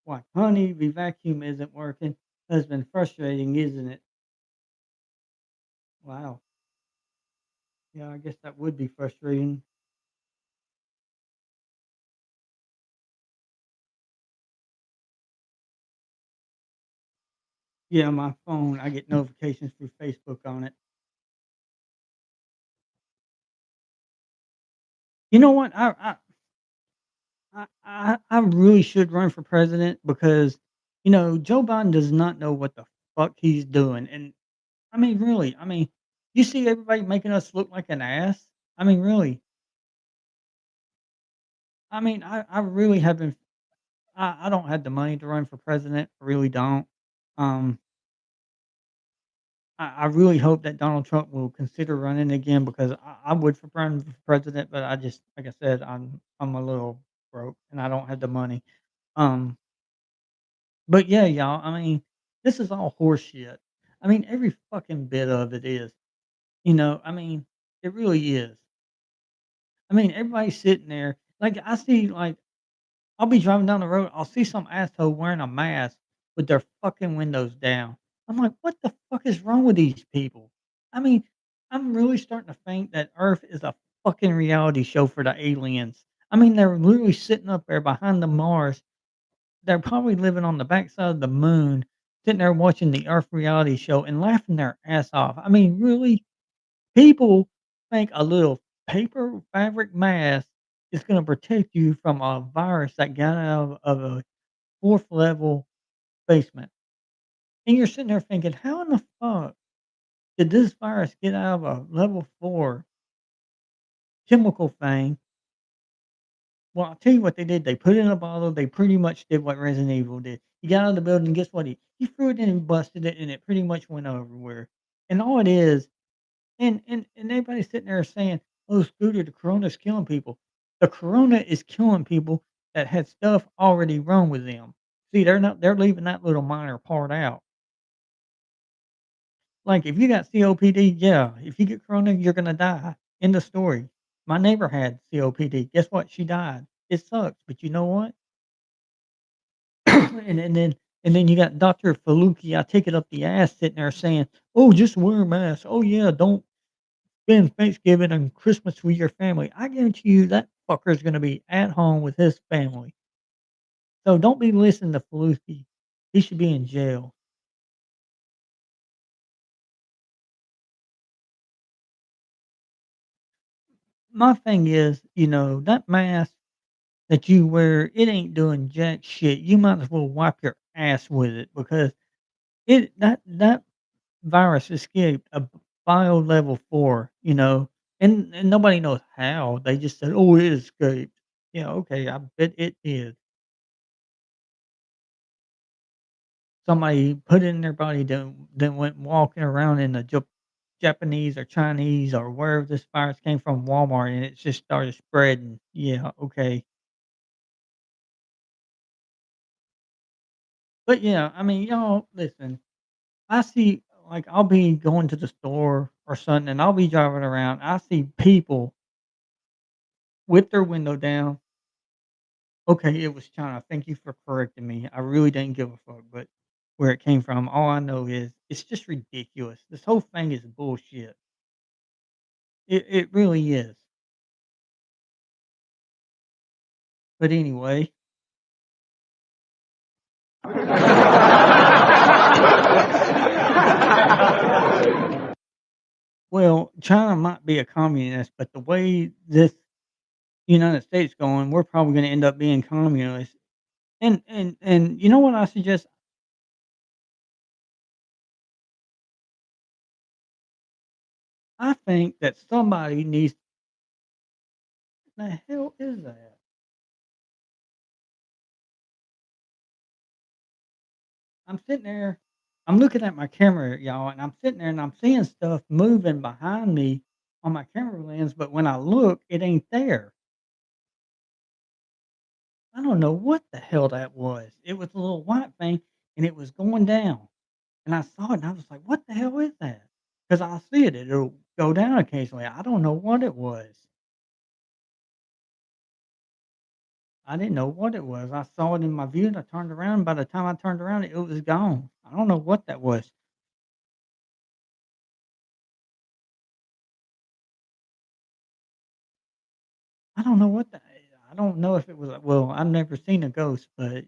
Why, honey, the vacuum isn't working. Has been frustrating, isn't it? Wow. Yeah, I guess that would be frustrating. Yeah, my phone, I get notifications through Facebook on it. You know what? I really should run for president because, Joe Biden does not know what the fuck he's doing. And I mean, really, I mean, you see everybody making us look like an ass. I mean, really. I mean, I really haven't. I don't have the money to run for president. I really don't. Um, I really hope that Donald Trump will consider running again because I would for run for president, but I just like I said, I'm a little broke and I don't have the money. Um, but yeah, y'all, I mean, this is all horseshit. I mean, every fucking bit of it is. I mean, it really is. I mean, everybody's sitting there. Like I see like I'll be driving down the road, I'll see some asshole wearing a mask with their fucking windows down. I'm like, "What the fuck is wrong with these people?" I mean, I'm really starting to think that Earth is a fucking reality show for the aliens. I mean, they're literally sitting up there behind the Mars. They're probably living on the backside of the moon, sitting there watching the Earth reality show and laughing their ass off. I mean, really? People think a little paper fabric mask is gonna protect you from a virus that got out of a 4th level basement. And you're sitting there thinking, "How in the fuck did this virus get out of a level 4 chemical thing?" Well, I'll tell you what they did. They put it in a bottle. They pretty much did what Resident Evil did. He got out of the building, guess what? He threw it in and busted it, and it pretty much went everywhere. And all it is and everybody's sitting there saying, "Oh, Scooter, the corona's killing people." The corona is killing people that had stuff already wrong with them. See, they're leaving that little minor part out. Like, if you got COPD, yeah, if you get corona, you're gonna die. End of story. My neighbor had COPD. Guess what? She died. It sucks, but you know what? And then you got Dr. Faluki, I take it up the ass, sitting there saying, "Oh, just wear a mask. Oh, yeah, don't spend Thanksgiving and Christmas with your family." I guarantee you that fucker's gonna be at home with his family. So don't be listening to Faluki. He should be in jail. my thing is, that mask that you wear, it ain't doing jack shit. You might as well wipe your ass with it because that virus escaped a bio level 4, and nobody knows how. They just said, "Oh, it escaped." Yeah, okay, I bet it did. Somebody put it in their body, then went walking around in the Japanese or Chinese or wherever this virus came from, Walmart, and it just started spreading. Yeah, okay. But yeah, I mean, y'all, listen, I see, like, I'll be going to the store or something, and I'll be driving around. I see people with their window down. Okay, it was China. Thank you for correcting me. I really didn't give a fuck, but where it came from, all I know is it's just ridiculous. This whole thing is bullshit. It really is. But anyway, well, China might be a communist, but the way this United States going, we're probably going to end up being communist. And you know what I suggest? I think that somebody needs. The hell is that? I'm sitting there, I'm looking at my camera, y'all, and I'm sitting there and I'm seeing stuff moving behind me on my camera lens, but when I look, it ain't there. I don't know what the hell that was. It was a little white thing and it was going down. And I saw it and I was like, what the hell is that? Because I see it, it'll go down occasionally. I don't know what it was. I didn't know what it was. I saw it in my view and I turned around. By the time I turned around, it was gone. I don't know what that was. I don't know what the I don't know if it was well, I've never seen a ghost, but, it,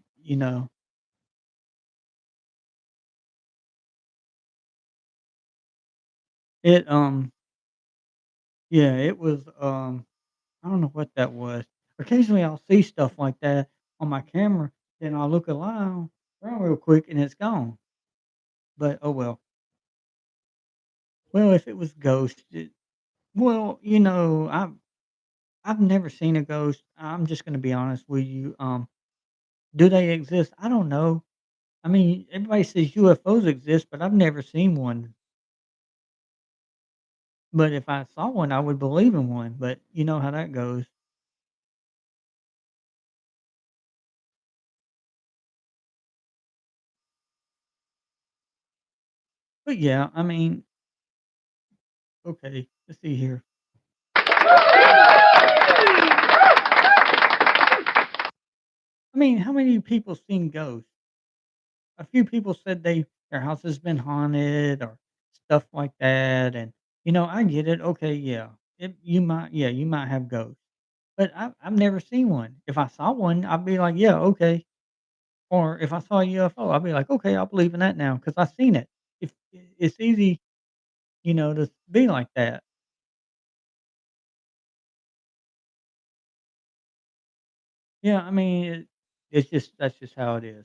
yeah, it was, I don't know what that was. Occasionally, I'll see stuff like that on my camera, then I'll look around real quick and it's gone. But, oh well. Well, if it was ghost, well, I've never seen a ghost. I'm just gonna be honest with you. Do they exist? I don't know. I mean, everybody says UFOs exist, but I've never seen one. But if I saw one, I would believe in one, but you know how that goes. But yeah, I mean, okay, let's see here. I mean, how many people seen ghosts? A few people said their house has been haunted or stuff like that, and I get it. Okay, yeah, you might have ghosts, but I've never seen one. If I saw one, I'd be like, yeah, okay. Or if I saw a UFO, I'd be like, okay, I'll believe in that now because I've seen it. If it's easy, to be like that. Yeah, I mean, it's just that's just how it is.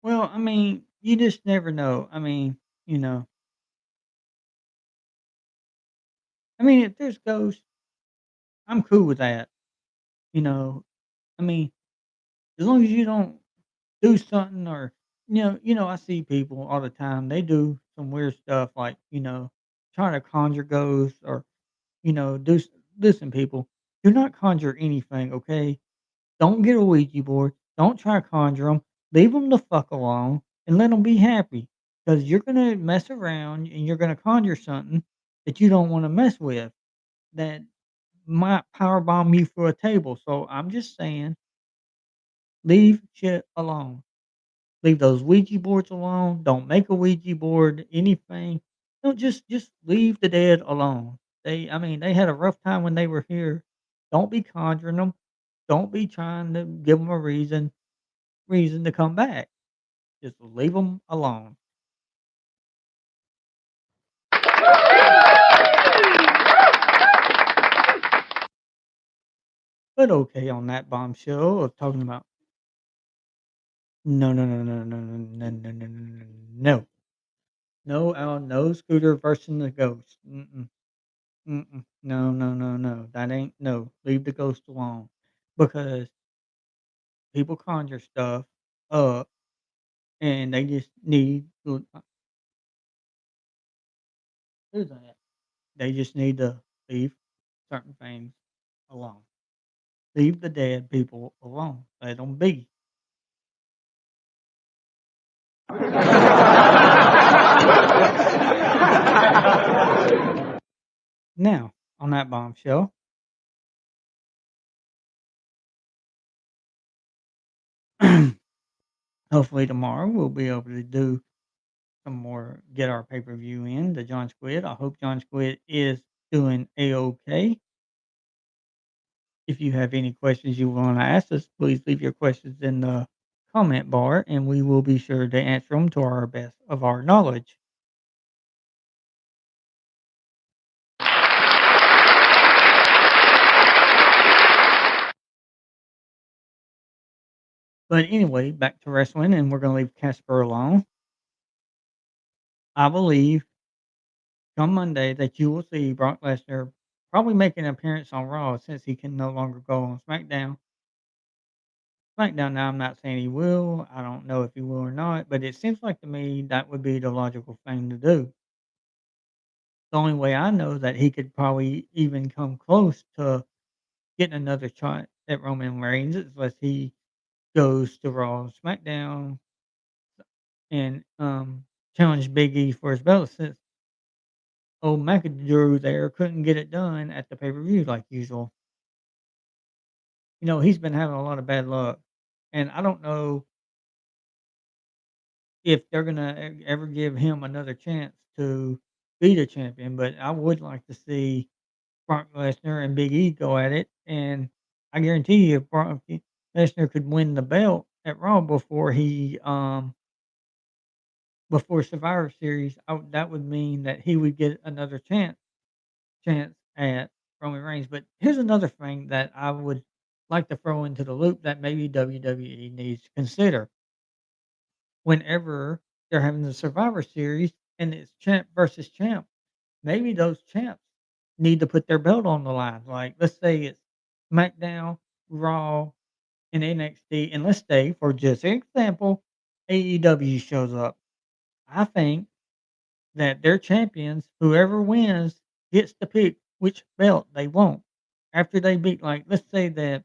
Well, I mean, you just never know. You know, if there's ghosts, I'm cool with that. You know, I mean, as long as you don't do something or I see people all the time. They do some weird stuff like trying to conjure ghosts or do. Listen, people, do not conjure anything. Okay, don't get a Ouija board. Don't try to conjure them. Leave them the fuck alone and let them be happy. Because you're gonna mess around and you're gonna conjure something that you don't want to mess with that might power bomb you through a table. So I'm just saying, leave shit alone. Leave those Ouija boards alone. Don't make a Ouija board. Anything. Don't just leave the dead alone. They had a rough time when they were here. Don't be conjuring them. Don't be trying to give them a reason to come back. Just leave them alone. But okay on that bombshell of talking about no, no, no, no, no, no, no, no, no, no, no, no, no, Scooter versus the ghost. Mm-mm, mm-mm. No, no, no, no. That ain't no. Leave the ghost alone because people conjure stuff up and they just need to do that. They just need to leave certain things alone. Leave the dead people alone. Let them be. Now, on that bombshell, hopefully tomorrow we'll be able to do some more, get our pay per view in the John Squid. I hope John Squid is doing a okay. If you have any questions you want to ask us, please leave your questions in the comment bar and we will be sure to answer them to our best of our knowledge. But anyway, back to wrestling, and we're going to leave Casper alone. I believe come Monday that you will see Brock Lesnar probably make an appearance on Raw since he can no longer go on SmackDown. SmackDown now, I'm not saying he will. I don't know if he will or not, but it seems like to me that would be the logical thing to do. The only way I know that he could probably even come close to getting another shot at Roman Reigns is unless he goes to Raw and SmackDown and challenge Big E for his belt since old McAdoo there couldn't get it done at the pay-per-view like usual. He's been having a lot of bad luck, and I don't know if they're gonna ever give him another chance to be the champion, but I would like to see Brock Lesnar and Big E go at it, and I guarantee you if Brock Lesnar could win the belt at Raw before Survivor Series, that would mean that he would get another chance at Roman Reigns. But here's another thing that I would like to throw into the loop that maybe WWE needs to consider. Whenever they're having the Survivor Series and it's champ versus champ, maybe those champs need to put their belt on the line. Like, let's say it's SmackDown, Raw, and NXT, and let's say, for just example, AEW shows up. I think that their champions, whoever wins, gets to pick which belt they want after they beat. Like, let's say that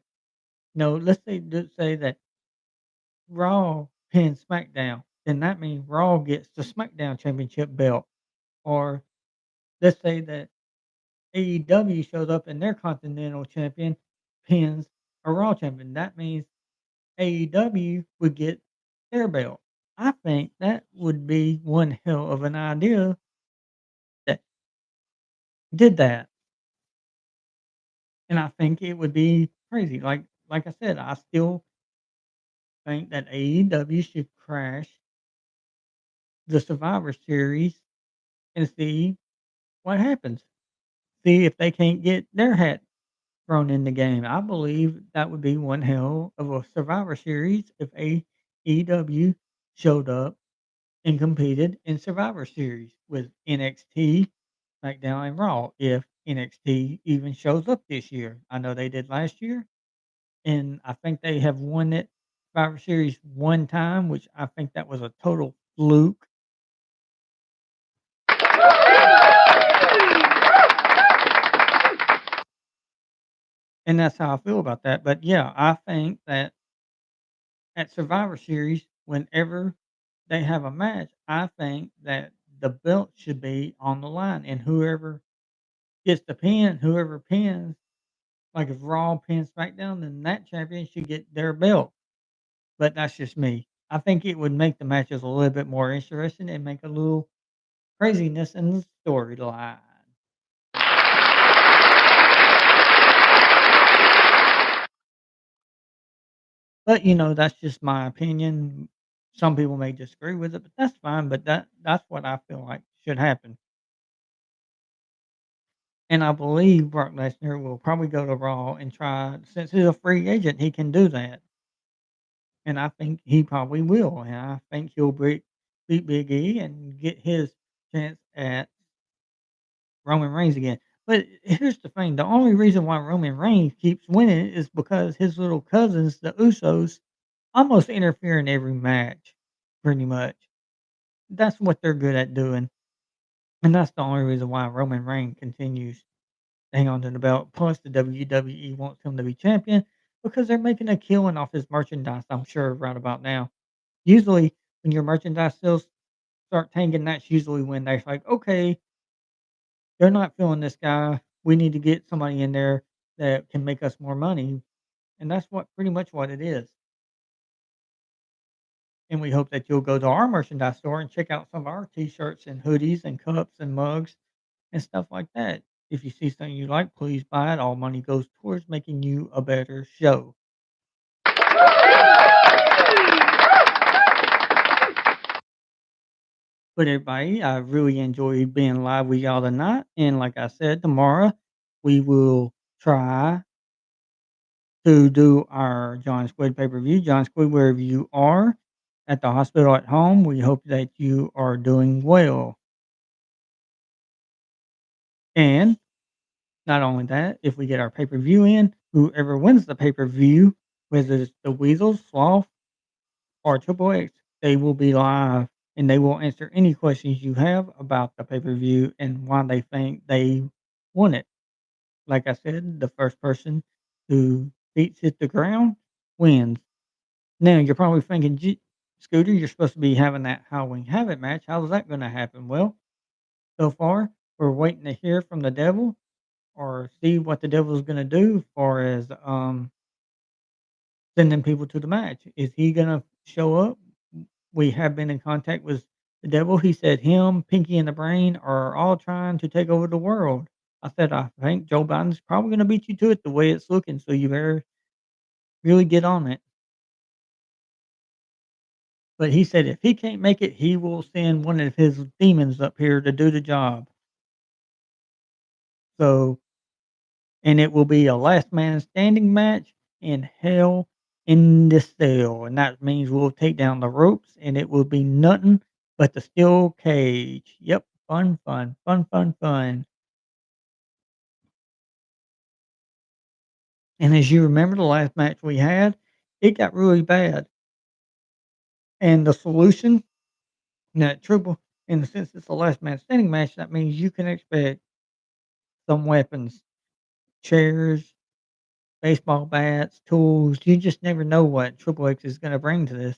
no, let's say that Raw pins SmackDown, then that means Raw gets the SmackDown Championship belt. Or let's say that AEW shows up and their Continental Champion pins a Raw champion. That means AEW would get their belt. I think that would be one hell of an idea that did that. And I think it would be crazy. Like I said, I still think that AEW should crash the Survivor Series and see what happens. See if they can't get their hat thrown in the game. I believe that would be one hell of a Survivor Series if AEW showed up and competed in Survivor Series with NXT, SmackDown, and Raw. If NXT even shows up this year, I know they did last year, and I think they have won it Survivor Series one time, which I think that was a total fluke. And that's how I feel about that. But yeah, I think that at Survivor Series, whenever they have a match, I think that the belt should be on the line, and whoever gets the pin, whoever pins, like if Raw pins SmackDown, then that champion should get their belt. But that's just me. I think it would make the matches a little bit more interesting and make a little craziness in the storyline. But, that's just my opinion. Some people may disagree with it, but that's fine, but that's what I feel like should happen. And I believe Brock Lesnar will probably go to Raw and try since he's a free agent, he can do that, and I think he probably will, and I think he'll beat Big E and get his chance at Roman Reigns again. But here's the thing, the only reason why Roman Reigns keeps winning is because his little cousins, the Usos, almost interfere in every match, pretty much. That's what they're good at doing, and that's the only reason why Roman Reigns continues to hang on to the belt. Plus, the WWE wants him to be champion because they're making a killing off his merchandise, I'm sure, right about now. Usually, when your merchandise sales start tanking, that's usually when they're like, okay, they're not feeling this guy. We need to get somebody in there that can make us more money. And that's what pretty much what it is. And we hope that you'll go to our merchandise store and check out some of our t-shirts and hoodies and cups and mugs and stuff like that. If you see something you like, please buy it. All money goes towards making you a better show. But everybody, I really enjoyed being live with y'all tonight. And like I said, tomorrow we will try to do our John Squid pay per view. John Squid, wherever you are, at the hospital, at home, we hope that you are doing well. And not only that, if we get our pay per view in, whoever wins the pay per view, whether it's the Weasels, Sloth, or Triple X, they will be live and they will answer any questions you have about the pay per view and why they think they won it. Like I said, the first person who feet hit the ground wins. Now you're probably thinking, Scooter, you're supposed to be having that Halloween Havoc match. How's that going to happen? Well, so far we're waiting to hear from the devil or see what the devil's going to do as far as sending people to the match. Is he going to show up? We have been in contact with the devil. He said him, Pinky and the Brain are all trying to take over the world. I said, I think Joe Biden's probably going to beat you to it the way it's looking. So you better really get on it. But he said if he can't make it, he will send one of his demons up here to do the job. So, and it will be a last man standing match in hell in the cell. And that means we'll take down the ropes and it will be nothing but the steel cage. Yep. Fun, fun, fun, fun, fun. And as you remember, the last match we had, it got really bad. And the solution, that triple, in the sense it's the last man standing match, that means you can expect some weapons, chairs, baseball bats, tools. You just never know what Triple X is going to bring to this,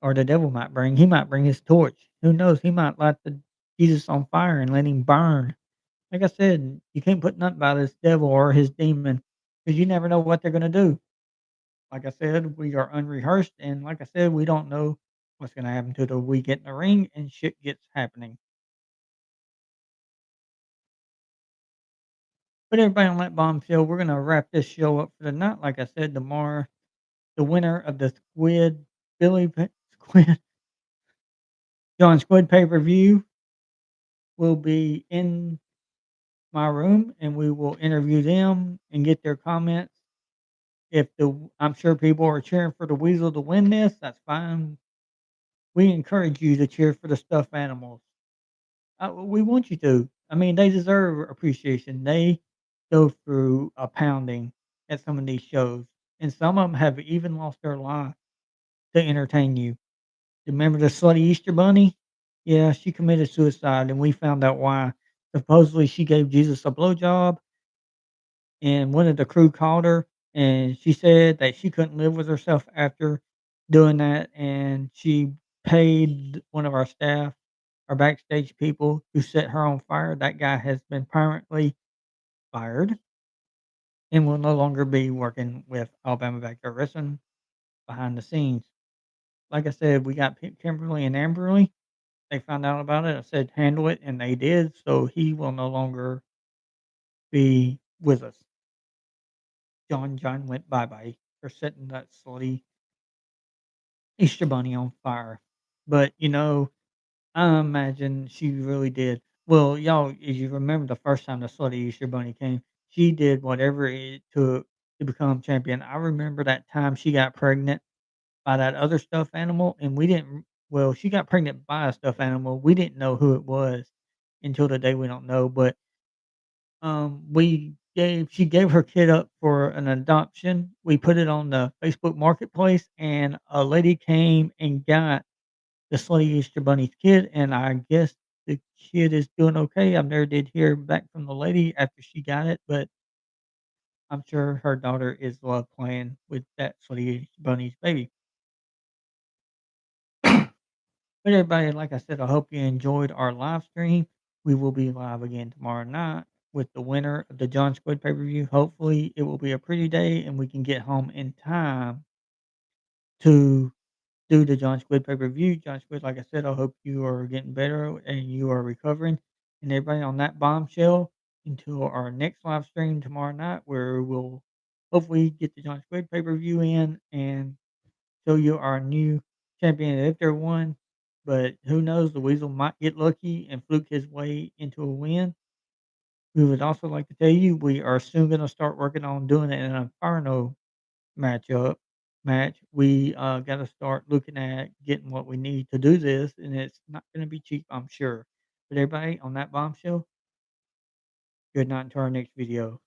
or the devil might bring. He might bring his torch. Who knows? He might light the Jesus on fire and let him burn. Like I said, you can't put nothing by this devil or his demon because you never know what they're going to do. Like I said, we are unrehearsed, and like I said, we don't know what's gonna happen till we get in the ring and shit gets happening. But everybody on that bombshell, we're gonna wrap this show up for the night. Like I said, tomorrow, the winner of the Squid John Squid pay per view will be in my room, and we will interview them and get their comments. If I'm sure people are cheering for the Weasel to win this. That's fine. We encourage you to cheer for the stuffed animals. We want you to. I mean, they deserve appreciation. They go through a pounding at some of these shows, and some of them have even lost their life to entertain you. Remember the slutty Easter bunny? Yeah, she committed suicide, and we found out why. Supposedly, she gave Jesus a blowjob, and one of the crew called her, and she said that she couldn't live with herself after doing that, and she paid one of our staff, our backstage people, who set her on fire. That guy has been permanently fired and will no longer be working with Alabama Backyard Wrestling behind the scenes. Like I said, we got Kimberly and Amberly. They found out about it. I said handle it, and they did. So he will no longer be with us. John went bye bye. for setting that slutty Easter bunny on fire. But, I imagine she really did. Well, y'all, if you remember the first time the slutty Easter bunny came, she did whatever it took to become champion. I remember that time she got pregnant by that other stuffed animal, and we didn't well, she got pregnant by a stuffed animal. We didn't know who it was until the day we don't know, but, we gave she gave her kid up for an adoption. We put it on the Facebook Marketplace, and a lady came and got the slutty Easter Bunny's kid, and I guess the kid is doing okay. I never did hear back from the lady after she got it, but I'm sure her daughter is love playing with that slutty Easter Bunny's baby. But everybody, like I said, I hope you enjoyed our live stream. We will be live again tomorrow night with the winner of the John Squid pay per view. Hopefully, it will be a pretty day and we can get home in time to do the John Squid pay per view. John Squid, like I said, I hope you are getting better and you are recovering. And everybody on that bombshell until our next live stream tomorrow night, where we'll hopefully get the John Squid pay per view in and show you our new champion if they're one. But who knows? The Weasel might get lucky and fluke his way into a win. We would also like to tell you we are soon going to start working on doing an Inferno matchup match. We got to start looking at getting what we need to do this, and it's not going to be cheap, I'm sure. But everybody on that bombshell, good night until our next video.